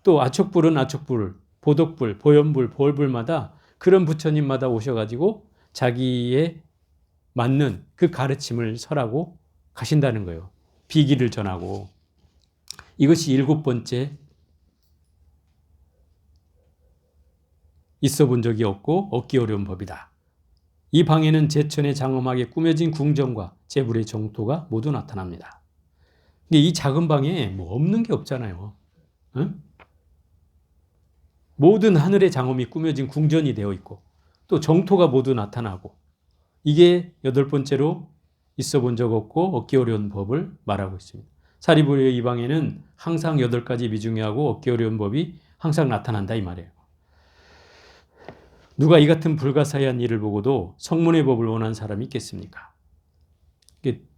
또 아촉불은 아촉불, 보덕불, 보현불, 보월불마다 그런 부처님마다 오셔가지고 자기의 맞는 그 가르침을 설하고 가신다는 거예요. 비기를 전하고. 이것이 7번째 있어 본 적이 없고 얻기 어려운 법이다. 이 방에는 제천의 장엄하게 꾸며진 궁전과 재불의 정토가 모두 나타납니다. 근데 이 작은 방에 뭐 없는 게 없잖아요. 응? 모든 하늘의 장엄이 꾸며진 궁전이 되어 있고 또 정토가 모두 나타나고 이게 8번째로 있어 본 적 없고 얻기 어려운 법을 말하고 있습니다. 사리부리의 이방에는 항상 8가지 미중요하고 얻기 어려운 법이 항상 나타난다 이 말이에요. 누가 이 같은 불가사의한 일을 보고도 성문의 법을 원하는 사람이 있겠습니까?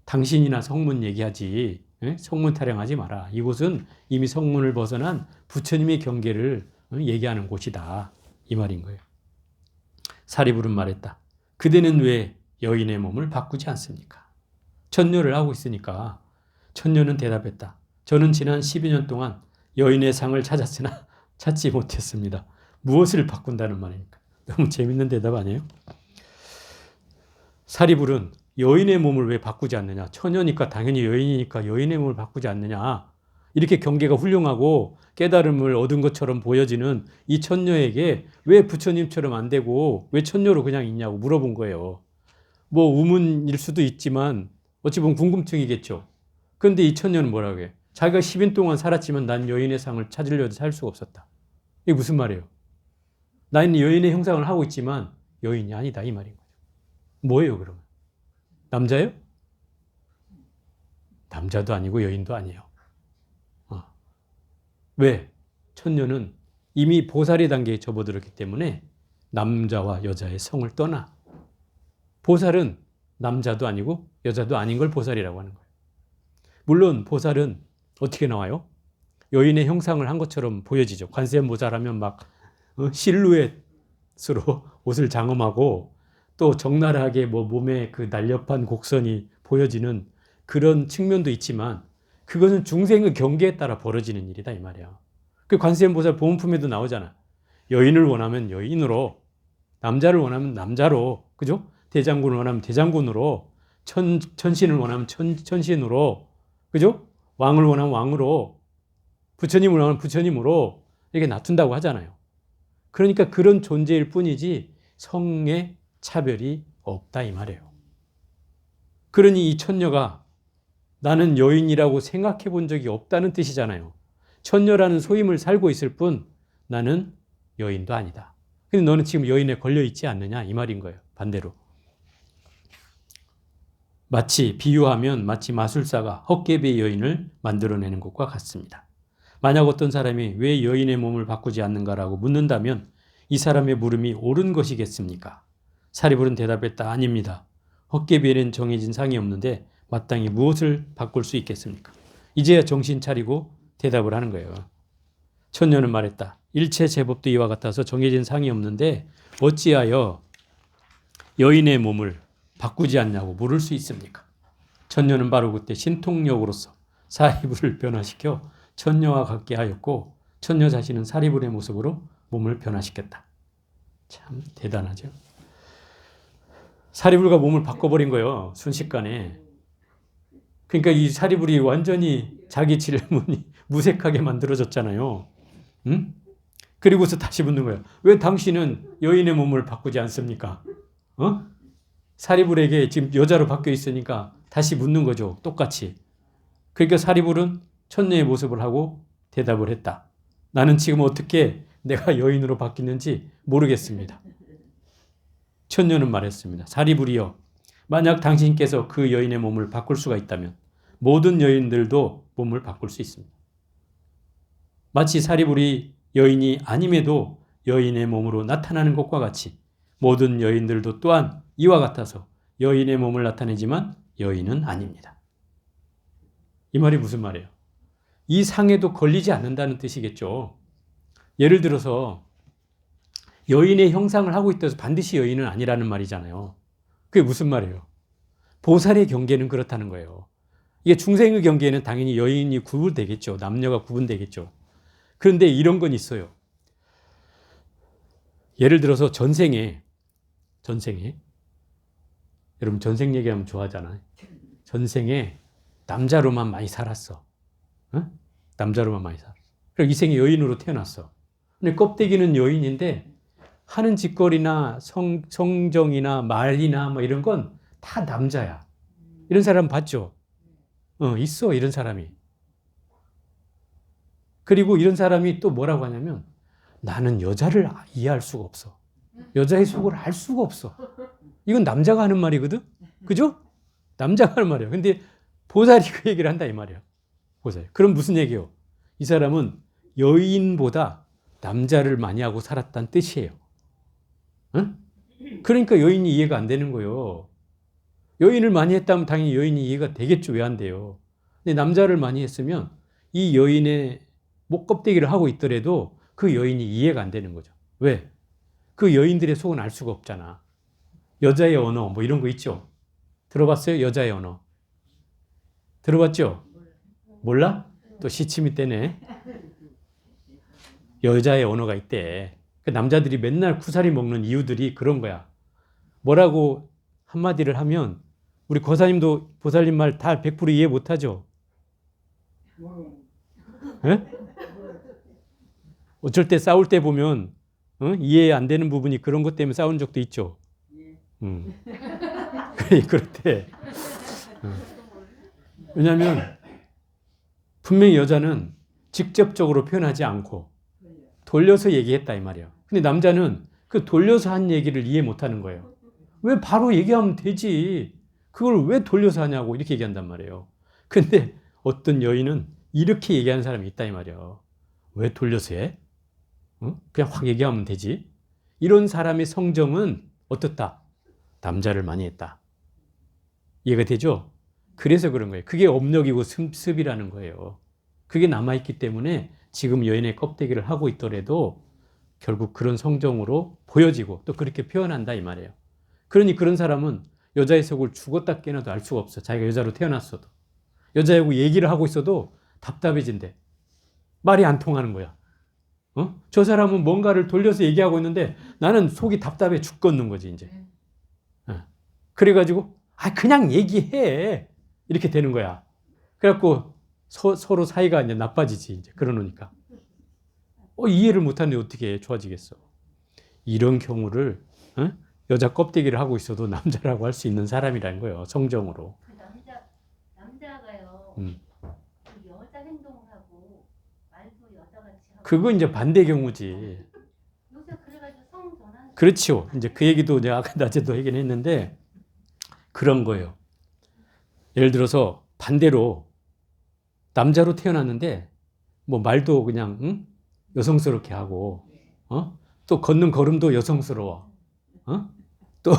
당신이나 성문 얘기하지 성문 타령하지 마라. 이곳은 이미 성문을 벗어난 부처님의 경계를 얘기하는 곳이다. 이 말인 거예요. 사리불은 말했다. 그대는 왜 여인의 몸을 바꾸지 않습니까? 천녀를 하고 있으니까. 천녀는 대답했다. 저는 지난 12년 동안 여인의 상을 찾았으나 찾지 못했습니다. 무엇을 바꾼다는 말입니까? 너무 재밌는 대답 아니에요? 사리불은 여인의 몸을 왜 바꾸지 않느냐? 처녀니까 당연히 여인이니까 여인의 몸을 바꾸지 않느냐? 이렇게 경계가 훌륭하고 깨달음을 얻은 것처럼 보여지는 이 천녀에게 왜 부처님처럼 안 되고 왜 천녀로 그냥 있냐고 물어본 거예요. 뭐 우문일 수도 있지만 어찌 보면 궁금증이겠죠. 그런데 이 천녀는 뭐라고 해요? 자기가 10인 동안 살았지만 난 여인의 상을 찾으려도 살 수가 없었다. 이게 무슨 말이에요? 나는 여인의 형상을 하고 있지만 여인이 아니다 이 말인 거죠. 뭐예요 그러면? 남자예요? 남자도 아니고 여인도 아니에요. 왜? 천녀는 이미 보살의 단계에 접어들었기 때문에 남자와 여자의 성을 떠나 보살은 남자도 아니고 여자도 아닌 걸 보살이라고 하는 거예요. 물론 보살은 어떻게 나와요? 여인의 형상을 한 것처럼 보여지죠. 관세음보살 하면 막 실루엣으로 옷을 장엄하고 또 적나라하게 뭐 몸에 그 날렵한 곡선이 보여지는 그런 측면도 있지만 그것은 중생의 경계에 따라 벌어지는 일이다 이 말이야. 그 관세음보살 보문품에도 나오잖아. 여인을 원하면 여인으로, 남자를 원하면 남자로, 그죠? 대장군을 원하면 대장군으로, 천신을 원하면 천신으로, 그죠? 왕을 원하면 왕으로, 부처님을 원하면 부처님으로 이렇게 놔둔다고 하잖아요. 그러니까 그런 존재일 뿐이지 성의 차별이 없다 이 말이에요. 그러니 이 천녀가 나는 여인이라고 생각해 본 적이 없다는 뜻이잖아요. 천녀라는 소임을 살고 있을 뿐 나는 여인도 아니다. 근데 너는 지금 여인에 걸려 있지 않느냐 이 말인 거예요. 반대로. 마치 비유하면 마치 마술사가 헛개비의 여인을 만들어내는 것과 같습니다. 만약 어떤 사람이 왜 여인의 몸을 바꾸지 않는가라고 묻는다면 이 사람의 물음이 옳은 것이겠습니까? 사리불은 대답했다. 아닙니다. 헛개비에는 정해진 상이 없는데 마땅히 무엇을 바꿀 수 있겠습니까? 이제야 정신 차리고 대답을 하는 거예요. 천녀는 말했다. 일체 제법도 이와 같아서 정해진 상이 없는데 어찌하여 여인의 몸을 바꾸지 않냐고 물을 수 있습니까? 천녀는 바로 그때 신통력으로서 사리불을 변화시켜 천녀와 같게 하였고 천녀 자신은 사리불의 모습으로 몸을 변화시켰다. 참 대단하죠. 사리불과 몸을 바꿔버린 거예요. 순식간에. 그러니까 이 사리불이 완전히 자기 질문이 무색하게 만들어졌잖아요. 응? 그리고서 다시 묻는 거예요. 왜 당신은 여인의 몸을 바꾸지 않습니까? 사리불에게 지금 여자로 바뀌어 있으니까 다시 묻는 거죠. 똑같이. 그러니까 사리불은 천녀의 모습을 하고 대답을 했다. 나는 지금 어떻게 내가 여인으로 바뀌는지 모르겠습니다. 천녀는 말했습니다. 사리불이여, 만약 당신께서 그 여인의 몸을 바꿀 수가 있다면 모든 여인들도 몸을 바꿀 수 있습니다. 마치 사리불이 여인이 아님에도 여인의 몸으로 나타나는 것과 같이 모든 여인들도 또한 이와 같아서 여인의 몸을 나타내지만 여인은 아닙니다. 이 말이 무슨 말이에요? 이 상에도 걸리지 않는다는 뜻이겠죠. 예를 들어서 여인의 형상을 하고 있다고 반드시 여인은 아니라는 말이잖아요. 그게 무슨 말이에요? 보살의 경계는 그렇다는 거예요. 이게 중생의 경계에는 당연히 여인이 구분되겠죠. 남녀가 구분되겠죠. 그런데 이런 건 있어요. 예를 들어서 전생에 여러분 전생 얘기하면 좋아하잖아요. 전생에 남자로만 많이 살았어. 남자로만 많이 살았어. 그리고 이 생에 여인으로 태어났어. 근데 껍데기는 여인인데 하는 짓거리나 성정이나 말이나 뭐 이런 건 다 남자야. 이런 사람 봤죠? 있어 이런 사람이. 그리고 이런 사람이 또 뭐라고 하냐면 나는 여자를 이해할 수가 없어. 여자의 속을 알 수가 없어. 이건 남자가 하는 말이거든? 그죠? 남자가 하는 말이야. 근데 보살이 그 얘기를 한다 이 말이야. 보살. 그럼 무슨 얘기예요? 이 사람은 여인보다 남자를 많이 하고 살았다는 뜻이에요. 응? 그러니까 여인이 이해가 안 되는 거예요. 여인을 많이 했다면 당연히 여인이 이해가 되겠죠. 왜 안 돼요? 근데 남자를 많이 했으면 이 여인의 목껍데기를 하고 있더라도 그 여인이 이해가 안 되는 거죠. 왜? 그 여인들의 속은 알 수가 없잖아. 여자의 언어 뭐 이런 거 있죠. 들어봤어요? 여자의 언어. 들어봤죠? 몰라? 또 시침이 떼네. 여자의 언어가 있대. 그 남자들이 맨날 쿠사리 먹는 이유들이 그런 거야. 뭐라고 한마디를 하면 우리 고사님도 보살님 말 다 100% 이해 못하죠? 예? 어쩔 때 싸울 때 보면 이해 안 되는 부분이 그런 것 때문에 싸운 적도 있죠. 그렇대. 왜냐하면 분명히 여자는 직접적으로 표현하지 않고 돌려서 얘기했다 이 말이야. 근데 남자는 그 돌려서 한 얘기를 이해 못하는 거예요. 왜 바로 얘기하면 되지? 그걸 왜 돌려서 하냐고 이렇게 얘기한단 말이에요. 근데 어떤 여인은 이렇게 얘기하는 사람이 있다 이 말이에요. 왜 돌려서 해? 그냥 확 얘기하면 되지. 이런 사람의 성정은 어떻다? 남자를 많이 했다. 이해가 되죠? 그래서 그런 거예요. 그게 업력이고 습이라는 거예요. 그게 남아있기 때문에 지금 여인의 껍데기를 하고 있더라도 결국 그런 성정으로 보여지고 또 그렇게 표현한다 이 말이에요. 그러니 그런 사람은 여자의 속을 죽었다 깨어나도 알 수가 없어. 자기가 여자로 태어났어도. 여자하고 얘기를 하고 있어도 답답해진대. 말이 안 통하는 거야. 저 사람은 뭔가를 돌려서 얘기하고 있는데 나는 속이 답답해 죽겠는 거지 이제. 그래가지고 그냥 얘기해 이렇게 되는 거야. 그래갖고 서로 사이가 이제 나빠지지 이제 그러니까. 이해를 못하는데 어떻게 좋아지겠어? 이런 경우를 여자 껍데기를 하고 있어도 남자라고 할 수 있는 사람이라는 거예요. 성정으로. 그 남자가요. 그 여자 행동을 하고 말도 여자같이 하고. 그거 이제 반대 경우지. 요새 그래가지고 성 전환. 그렇죠. 이제 그 얘기도 내가 아까 낮에도 하긴 했는데 그런 거예요. 예를 들어서 반대로 남자로 태어났는데 뭐 말도 그냥 여성스럽게 하고 또 걷는 걸음도 여성스러워. 또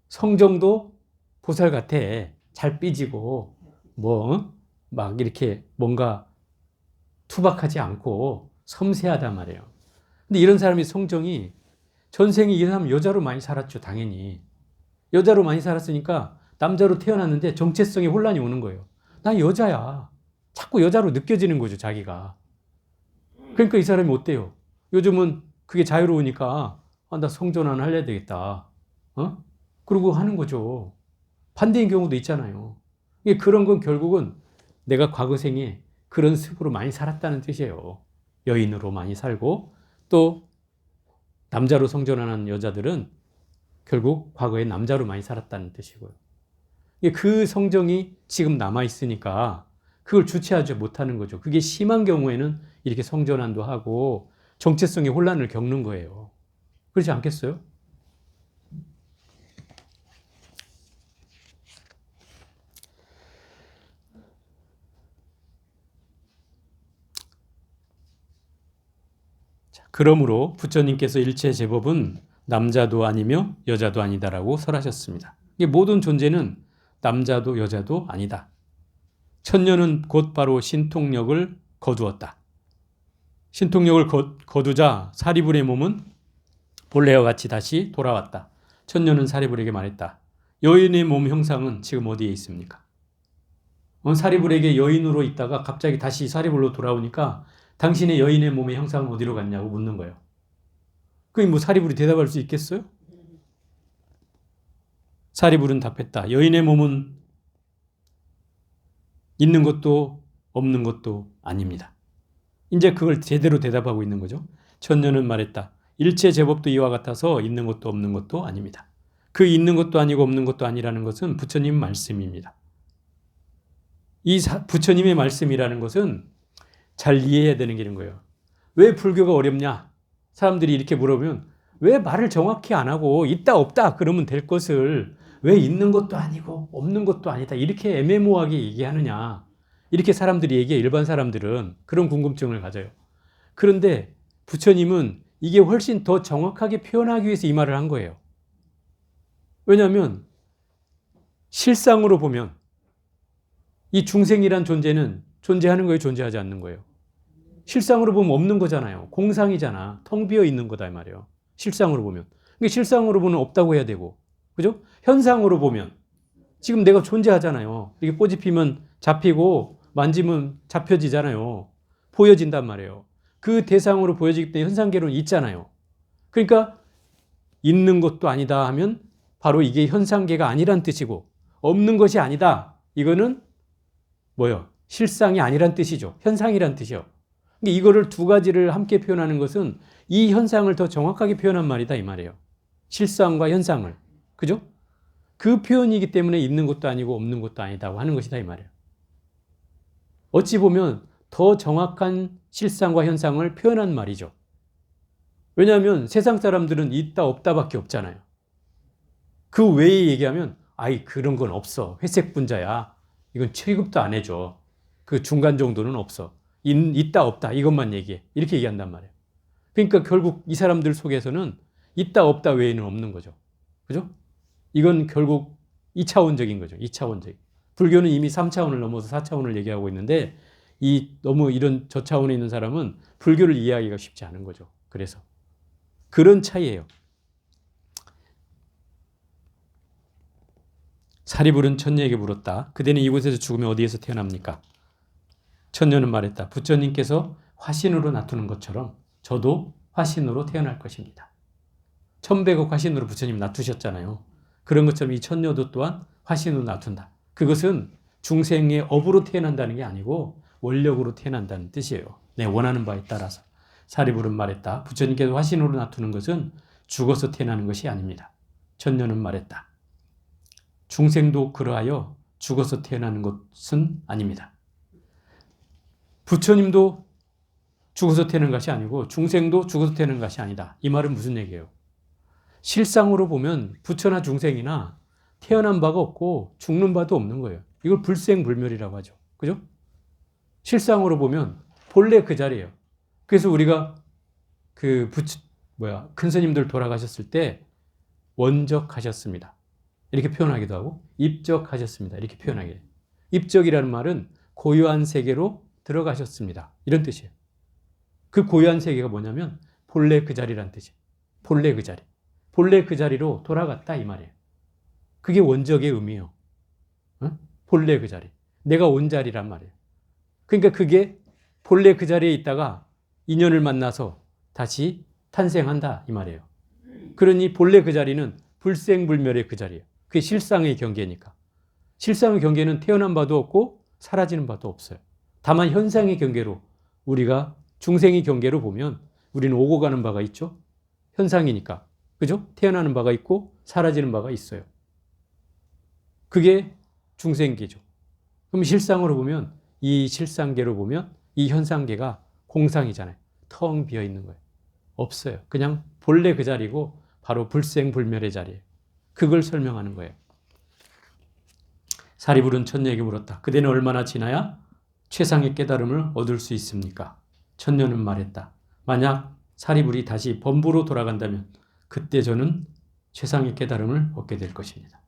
성정도 보살 같아. 잘 삐지고 뭐 막 이렇게 뭔가 투박하지 않고 섬세하단 말이에요. 근데 이런 사람이 성정이 전생에 이 사람 여자로 많이 살았죠. 당연히. 여자로 많이 살았으니까 남자로 태어났는데 정체성에 혼란이 오는 거예요. 나 여자야. 자꾸 여자로 느껴지는 거죠. 자기가. 그러니까 이 사람이 어때요? 요즘은 그게 자유로우니까 나 성전환 할래야 되겠다. 그러고 하는 거죠. 반대인 경우도 있잖아요. 그런 건 결국은 내가 과거 생에 그런 습으로 많이 살았다는 뜻이에요. 여인으로 많이 살고 또 남자로 성전환한 여자들은 결국 과거에 남자로 많이 살았다는 뜻이고요. 그 성정이 지금 남아있으니까 그걸 주체하지 못하는 거죠. 그게 심한 경우에는 이렇게 성전환도 하고 정체성의 혼란을 겪는 거예요. 그렇지 않겠어요? 자, 그러므로 부처님께서 일체 제법은 남자도 아니며 여자도 아니다라고 설하셨습니다. 모든 존재는 남자도 여자도 아니다. 천녀는 곧바로 신통력을 거두었다. 신통력을 거두자 사리불의 몸은 본래와 같이 다시 돌아왔다. 천녀는 사리불에게 말했다. 여인의 몸 형상은 지금 어디에 있습니까? 사리불에게 여인으로 있다가 갑자기 다시 사리불로 돌아오니까 당신의 여인의 몸의 형상은 어디로 갔냐고 묻는 거예요. 그게 뭐 사리불이 대답할 수 있겠어요? 사리불은 답했다. 여인의 몸은 있는 것도 없는 것도 아닙니다. 이제 그걸 제대로 대답하고 있는 거죠. 천녀는 말했다. 일체 제법도 이와 같아서 있는 것도 없는 것도 아닙니다. 그 있는 것도 아니고 없는 것도 아니라는 것은 부처님 말씀입니다. 이 부처님의 말씀이라는 것은 잘 이해해야 되는 게 이런 거예요. 왜 불교가 어렵냐? 사람들이 이렇게 물어보면 왜 말을 정확히 안 하고 있다 없다 그러면 될 것을 왜 있는 것도 아니고 없는 것도 아니다 이렇게 애매모호하게 얘기하느냐. 이렇게 사람들이 얘기해. 일반 사람들은 그런 궁금증을 가져요. 그런데 부처님은 이게 훨씬 더 정확하게 표현하기 위해서 이 말을 한 거예요. 왜냐하면 실상으로 보면 이 중생이란 존재는 존재하는 거예요, 존재하지 않는 거예요? 실상으로 보면 없는 거잖아요. 공상이잖아. 텅 비어 있는 거다 이 말이에요. 실상으로 보면. 그러니까 실상으로 보면 없다고 해야 되고, 그죠? 현상으로 보면 지금 내가 존재하잖아요. 이게 꽃이 피면 잡히고 만지면 잡혀지잖아요. 보여진단 말이에요. 그 대상으로 보여지기 때문에 현상계로는 있잖아요. 그러니까 있는 것도 아니다 하면 바로 이게 현상계가 아니란 뜻이고, 없는 것이 아니다. 이거는 뭐요? 실상이 아니란 뜻이죠. 현상이란 뜻이요. 그러니까 이거를 두 가지를 함께 표현하는 것은 이 현상을 더 정확하게 표현한 말이다 이 말이에요. 실상과 현상을. 그죠? 그 표현이기 때문에 있는 것도 아니고 없는 것도 아니다고 하는 것이다 이 말이에요. 어찌 보면 더 정확한 실상과 현상을 표현한 말이죠. 왜냐하면 세상 사람들은 있다 없다밖에 없잖아요. 그 외에 얘기하면 아이 그런 건 없어. 회색 분자야. 이건 취급도 안 해줘. 그 중간 정도는 없어. 있다 없다 이것만 얘기해. 이렇게 얘기한단 말이에요. 그러니까 결국 이 사람들 속에서는 있다 없다 외에는 없는 거죠. 그죠? 이건 결국 2차원적인 거죠. 2차원적인. 불교는 이미 3차원을 넘어서 4차원을 얘기하고 있는데 너무 이런 저차원에 있는 사람은 불교를 이해하기가 쉽지 않은 거죠. 그래서 그런 차이예요. 사리불은 천녀에게 물었다. 그대는 이곳에서 죽으면 어디에서 태어납니까? 천녀는 말했다. 부처님께서 화신으로 나타는 것처럼 저도 화신으로 태어날 것입니다. 1100억 화신으로 부처님 나투셨잖아요. 그런 것처럼 이 천녀도 또한 화신으로 나툰다. 그것은 중생의 업으로 태어난다는 게 아니고 원력으로 태어난다는 뜻이에요. 내 원하는 바에 따라서. 사리불은 말했다. 부처님께서 화신으로 나투는 것은 죽어서 태어나는 것이 아닙니다. 천녀는 말했다. 중생도 그러하여 죽어서 태어나는 것은 아닙니다. 부처님도 죽어서 태어나는 것이 아니고 중생도 죽어서 태어나는 것이 아니다. 이 말은 무슨 얘기예요? 실상으로 보면 부처나 중생이나 태어난 바가 없고 죽는 바도 없는 거예요. 이걸 불생불멸이라고 하죠. 그죠? 실상으로 보면 본래 그 자리예요. 그래서 우리가 큰 스님들 돌아가셨을 때 원적하셨습니다. 이렇게 표현하기도 하고 입적하셨습니다. 이렇게 표현하게 돼요. 입적이라는 말은 고유한 세계로 들어가셨습니다. 이런 뜻이에요. 그 고유한 세계가 뭐냐면 본래 그 자리란 뜻이에요. 본래 그 자리. 본래 그 자리로 돌아갔다 이 말이에요. 그게 원적의 의미예요. 본래 그 자리. 내가 온 자리란 말이에요. 그러니까 그게 본래 그 자리에 있다가 인연을 만나서 다시 탄생한다 이 말이에요. 그러니 본래 그 자리는 불생불멸의 그 자리예요. 그게 실상의 경계니까. 실상의 경계는 태어난 바도 없고 사라지는 바도 없어요. 다만 현상의 경계로 우리가 중생의 경계로 보면 우리는 오고 가는 바가 있죠. 현상이니까. 그죠? 태어나는 바가 있고 사라지는 바가 있어요. 그게 중생계죠. 그럼 실상으로 보면 이 실상계로 보면 이 현상계가 공상이잖아요. 텅 비어 있는 거예요. 없어요. 그냥 본래 그 자리고 바로 불생불멸의 자리예요. 그걸 설명하는 거예요. 사리불은 천녀에게 물었다. 그대는 얼마나 지나야 최상의 깨달음을 얻을 수 있습니까? 천녀는 말했다. 만약 사리불이 다시 범부로 돌아간다면 그때 저는 최상의 깨달음을 얻게 될 것입니다.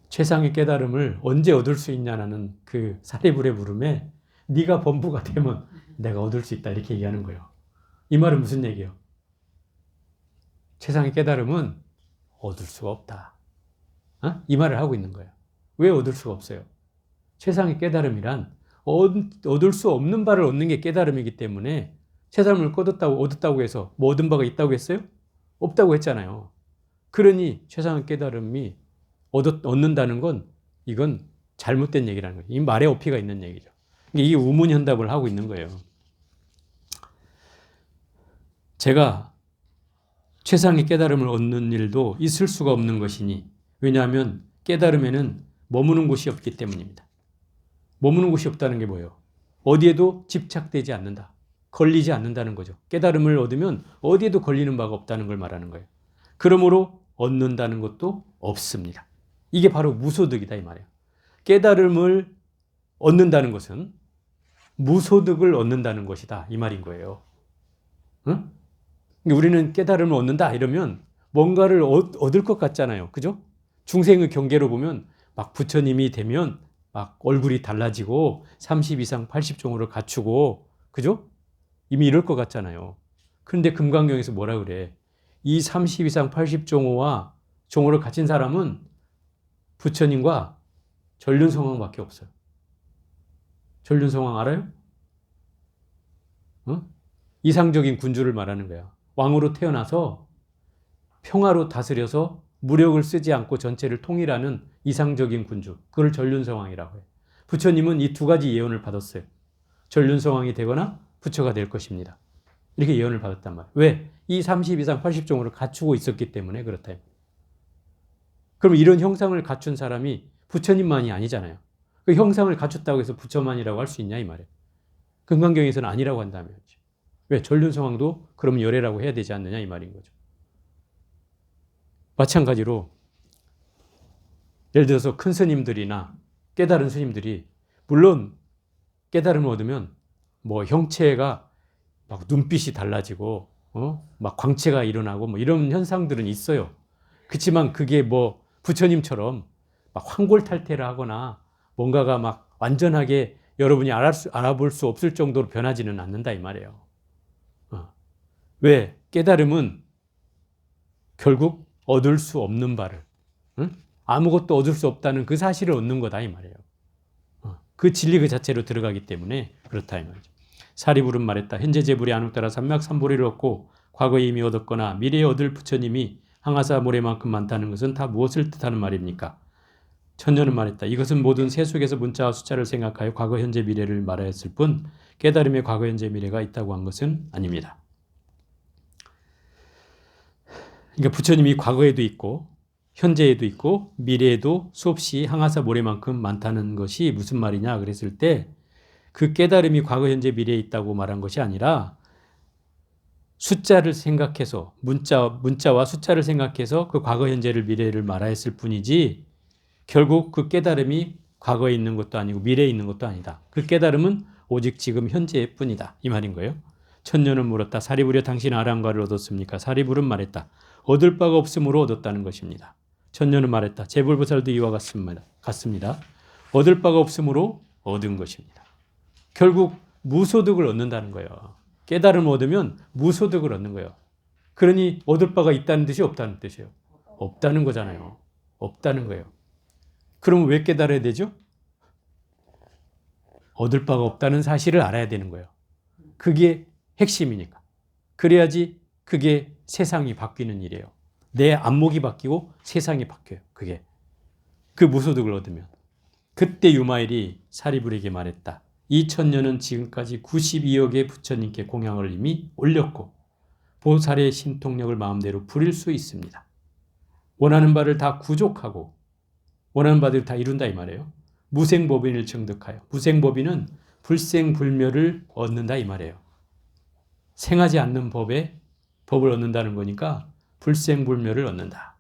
최상의 깨달음을 언제 얻을 수 있냐는 그 사리불의 물음에 네가 범부가 되면 내가 얻을 수 있다 이렇게 얘기하는 거예요. 이 말은 무슨 얘기예요? 최상의 깨달음은 얻을 수가 없다. 이 말을 하고 있는 거예요. 왜 얻을 수가 없어요? 최상의 깨달음이란 얻을 수 없는 바를 얻는 게 깨달음이기 때문에 최상을 얻었다고 해서 뭐 얻은 바가 있다고 했어요? 없다고 했잖아요. 그러니 최상의 깨달음이 얻는다는 건 이건 잘못된 얘기라는 거예요. 이 말에 어폐가 있는 얘기죠. 이게 우문현답을 하고 있는 거예요. 제가 최상의 깨달음을 얻는 일도 있을 수가 없는 것이니 왜냐하면 깨달음에는 머무는 곳이 없기 때문입니다. 머무는 곳이 없다는 게 뭐예요? 어디에도 집착되지 않는다. 걸리지 않는다는 거죠. 깨달음을 얻으면 어디에도 걸리는 바가 없다는 걸 말하는 거예요. 그러므로 얻는다는 것도 없습니다. 이게 바로 무소득이다 이 말이에요. 깨달음을 얻는다는 것은 무소득을 얻는다는 것이다 이 말인 거예요. 응? 우리는 깨달음을 얻는다 이러면 뭔가를 얻을 것 같잖아요. 그죠? 중생의 경계로 보면 막 부처님이 되면 막 얼굴이 달라지고 30 이상 80종으로 갖추고 그죠? 이미 이럴 것 같잖아요. 그런데 금강경에서 뭐라 그래? 이 30 이상 80종호와 종호를 갖춘 사람은 부처님과 전륜성왕밖에 없어요. 전륜성왕 알아요? 어? 이상적인 군주를 말하는 거야. 왕으로 태어나서 평화로 다스려서 무력을 쓰지 않고 전체를 통일하는 이상적인 군주. 그걸 전륜성왕이라고 해요. 부처님은 이 두 가지 예언을 받았어요. 전륜성왕이 되거나 부처가 될 것입니다. 이렇게 예언을 받았단 말이에요. 왜? 이 30 이상 80종으로 갖추고 있었기 때문에 그렇다. 그럼 이런 형상을 갖춘 사람이 부처님만이 아니잖아요. 그 형상을 갖췄다고 해서 부처만이라고 할 수 있냐 이 말이에요. 금강경에서는 아니라고 한다면. 왜? 전륜성왕도 그러면 열애라고 해야 되지 않느냐 이 말인 거죠. 마찬가지로 예를 들어서 큰 스님들이나 깨달은 스님들이 물론 깨달음을 얻으면 뭐 형체가 막 눈빛이 달라지고 막 광채가 일어나고 뭐 이런 현상들은 있어요. 그렇지만 그게 뭐 부처님처럼 막 환골탈태를 하거나 뭔가가 막 완전하게 여러분이 알아볼 수 없을 정도로 변하지는 않는다 이 말이에요. 왜? 깨달음은 결국 얻을 수 없는 바를 아무것도 얻을 수 없다는 그 사실을 얻는 거다 이 말이에요. 그 진리 그 자체로 들어가기 때문에 그렇다 이 말이죠. 사리불은 말했다. 현재 제불이 안혹 따라 삼맥삼보리를 얻고 과거에 이미 얻었거나 미래에 얻을 부처님이 항아사 모래만큼 많다는 것은 다 무엇을 뜻하는 말입니까? 천녀는 말했다. 이것은 모든 세 속에서 문자와 숫자를 생각하여 과거, 현재, 미래를 말하였을 뿐 깨달음의 과거, 현재, 미래가 있다고 한 것은 아닙니다. 그러니까 부처님이 과거에도 있고 현재에도 있고 미래에도 수없이 항아사 모래만큼 많다는 것이 무슨 말이냐 그랬을 때 그 깨달음이 과거, 현재, 미래에 있다고 말한 것이 아니라 숫자를 생각해서 문자와 숫자를 생각해서 그 과거, 현재를 미래를 말하였을 뿐이지 결국 그 깨달음이 과거에 있는 것도 아니고 미래에 있는 것도 아니다. 그 깨달음은 오직 지금 현재일 뿐이다. 이 말인 거예요. 천녀는 물었다. 사리불여 당신 아랑과를 얻었습니까? 사리불은 말했다. 얻을 바가 없으므로 얻었다는 것입니다. 천녀는 말했다. 재불보살도 이와 같습니다. 얻을 바가 없으므로 얻은 것입니다. 결국 무소득을 얻는다는 거예요. 깨달음을 얻으면 무소득을 얻는 거예요. 그러니 얻을 바가 있다는 뜻이 없다는 뜻이에요. 없다는 거잖아요. 없다는 거예요. 그럼 왜 깨달아야 되죠? 얻을 바가 없다는 사실을 알아야 되는 거예요. 그게 핵심이니까. 그래야지 그게 세상이 바뀌는 일이에요. 내 안목이 바뀌고 세상이 바뀌어요. 그게. 그 무소득을 얻으면. 그때 유마일이 사리불에게 말했다. 이 천녀는 지금까지 92억의 부처님께 공양을 이미 올렸고 보살의 신통력을 마음대로 부릴 수 있습니다. 원하는 바를 다 구족하고 원하는 바들을 다 이룬다 이 말이에요. 무생법인을 증득하여. 무생법인은 불생불멸을 얻는다 이 말이에요. 생하지 않는 법을 얻는다는 거니까 불생불멸을 얻는다.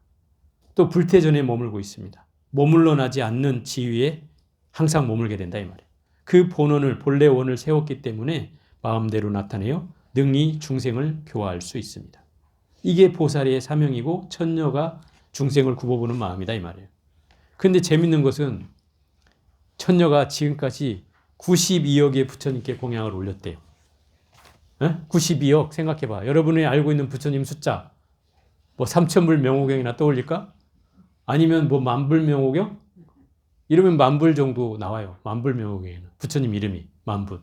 또 불태전에 머물고 있습니다. 머물러 나지 않는 지위에 항상 머물게 된다 이 말이에요. 그 본원을 본래 원을 세웠기 때문에 마음대로 나타내어 능히 중생을 교화할 수 있습니다. 이게 보살의 사명이고 천녀가 중생을 굽어보는 마음이다 이 말이에요. 그런데 재밌는 것은 천녀가 지금까지 92억의 부처님께 공양을 올렸대요. 92억 생각해봐. 여러분이 알고 있는 부처님 숫자 뭐 3천불 명호경이나 떠올릴까? 아니면 뭐 만불 명호경? 이러면 만불 정도 나와요. 만불 명호경에는 부처님 이름이 만불.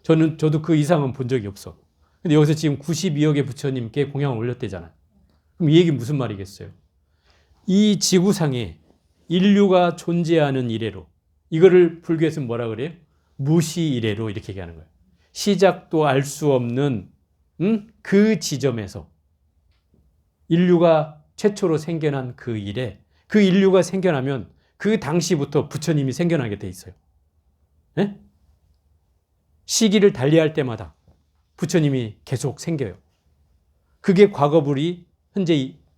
저도 그 이상은 본 적이 없어. 근데 여기서 지금 92억의 부처님께 공양을 올렸대잖아요. 그럼 이 얘기 무슨 말이겠어요? 이 지구상에 인류가 존재하는 이래로 이거를 불교에서는 뭐라 그래요? 무시 이래로 이렇게 얘기하는 거예요. 시작도 알 수 없는 그 지점에서 인류가 최초로 생겨난 그 일에 그 인류가 생겨나면 그 당시부터 부처님이 생겨나게 돼 있어요. 네? 시기를 달리할 때마다 부처님이 계속 생겨요. 그게 과거불이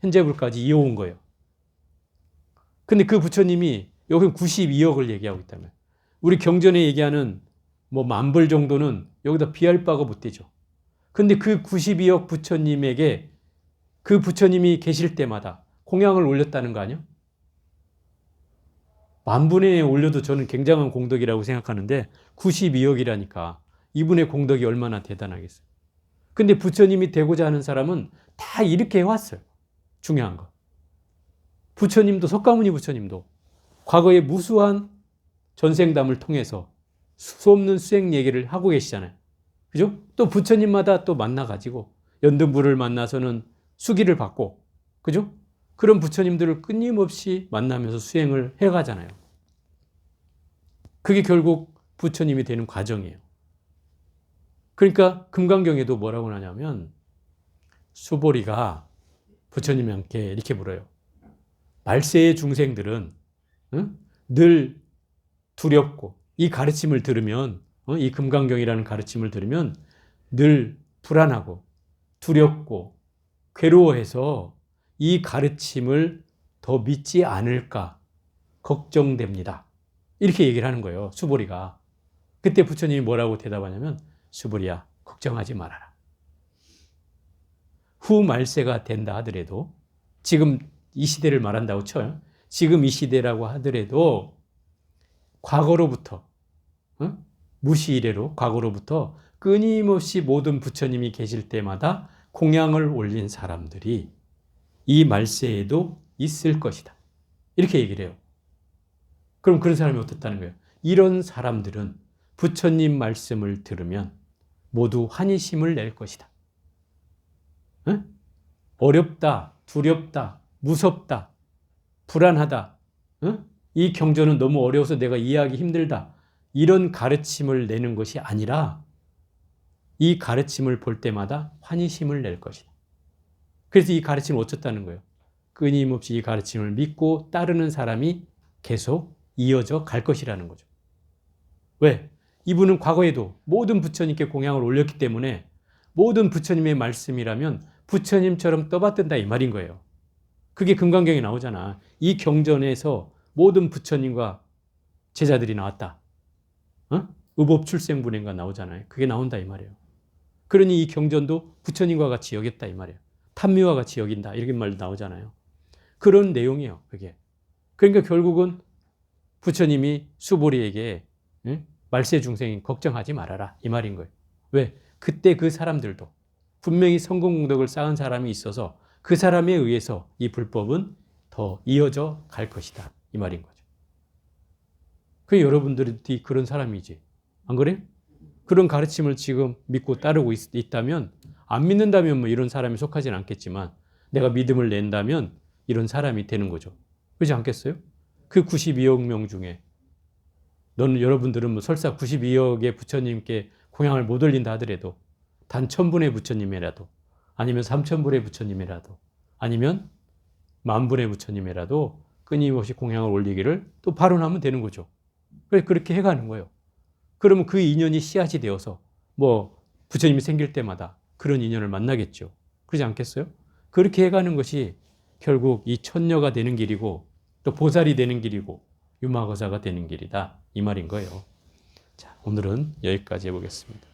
현재불까지 이어온 거예요. 근데 그 부처님이 여기 92억을 얘기하고 있다면 우리 경전에 얘기하는 뭐 만불 정도는 여기다 비할 바가 못 되죠. 근데 그 92억 부처님에게 그 부처님이 계실 때마다 공양을 올렸다는 거 아니에요? 만분의 올려도 저는 굉장한 공덕이라고 생각하는데 92억이라니까 이분의 공덕이 얼마나 대단하겠어요. 근데 부처님이 되고자 하는 사람은 다 이렇게 해왔어요. 중요한 거. 부처님도 석가모니 부처님도 과거에 무수한 전생담을 통해서 수없는 수행 얘기를 하고 계시잖아요. 그죠? 또 부처님마다 또 만나가지고 연등부를 만나서는 수기를 받고, 그죠? 그런 부처님들을 끊임없이 만나면서 수행을 해가잖아요. 그게 결국 부처님이 되는 과정이에요. 그러니까 금강경에도 뭐라고 하냐면 수보리가 부처님께 이렇게 물어요. 말세의 중생들은 늘 두렵고 이 가르침을 들으면 이 금강경이라는 가르침을 들으면 늘 불안하고 두렵고 괴로워해서 이 가르침을 더 믿지 않을까 걱정됩니다. 이렇게 얘기를 하는 거예요. 수보리가. 그때 부처님이 뭐라고 대답하냐면 수보리야 걱정하지 말아라. 후 말세가 된다 하더라도 지금 이 시대를 말한다고 쳐요. 지금 이 시대라고 하더라도 과거로부터 무시 이래로 과거로부터 끊임없이 모든 부처님이 계실 때마다 공양을 올린 사람들이 이 말세에도 있을 것이다. 이렇게 얘기를 해요. 그럼 그런 사람이 어떻다는 거예요? 이런 사람들은 부처님 말씀을 들으면 모두 환희심을 낼 것이다. 어렵다, 두렵다, 무섭다, 불안하다. 이 경전은 너무 어려워서 내가 이해하기 힘들다. 이런 가르침을 내는 것이 아니라 이 가르침을 볼 때마다 환희심을 낼 것이다. 그래서 이 가르침을 어쩌다는 거예요? 끊임없이 이 가르침을 믿고 따르는 사람이 계속 이어져 갈 것이라는 거죠. 왜? 이분은 과거에도 모든 부처님께 공양을 올렸기 때문에 모든 부처님의 말씀이라면 부처님처럼 떠받든다 이 말인 거예요. 그게 금강경에 나오잖아. 이 경전에서 모든 부처님과 제자들이 나왔다. 의법출생분행가 나오잖아요. 그게 나온다 이 말이에요. 그러니 이 경전도 부처님과 같이 여겼다 이 말이에요. 탐미와 같이 여긴다 이렇게 말도 나오잖아요. 그런 내용이에요. 그게. 그러니까 결국은 부처님이 수보리에게 말세 중생이 걱정하지 말아라 이 말인 거예요. 왜? 그때 그 사람들도 분명히 성공공덕을 쌓은 사람이 있어서 그 사람에 의해서 이 불법은 더 이어져 갈 것이다 이 말인 거죠. 그 여러분들이 그런 사람이지 안 그래요? 그런 가르침을 지금 믿고 따르고 있다면 안 믿는다면 뭐 이런 사람이 속하지는 않겠지만 내가 믿음을 낸다면 이런 사람이 되는 거죠. 그렇지 않겠어요? 그 92억 명 중에 여러분들은 뭐 설사 92억의 부처님께 공양을 못 올린다 하더라도 단 1000분의 부처님이라도 아니면 3000분의 부처님이라도 아니면 10,000분의 부처님이라도 끊임없이 공양을 올리기를 또 발언하면 되는 거죠. 그래서 그렇게 해가는 거예요. 그러면 그 인연이 씨앗이 되어서 뭐 부처님이 생길 때마다 그런 인연을 만나겠죠. 그러지 않겠어요? 그렇게 해가는 것이 결국 이 천녀가 되는 길이고 또 보살이 되는 길이고 유마거사가 되는 길이다 이 말인 거예요. 자, 오늘은 여기까지 해보겠습니다.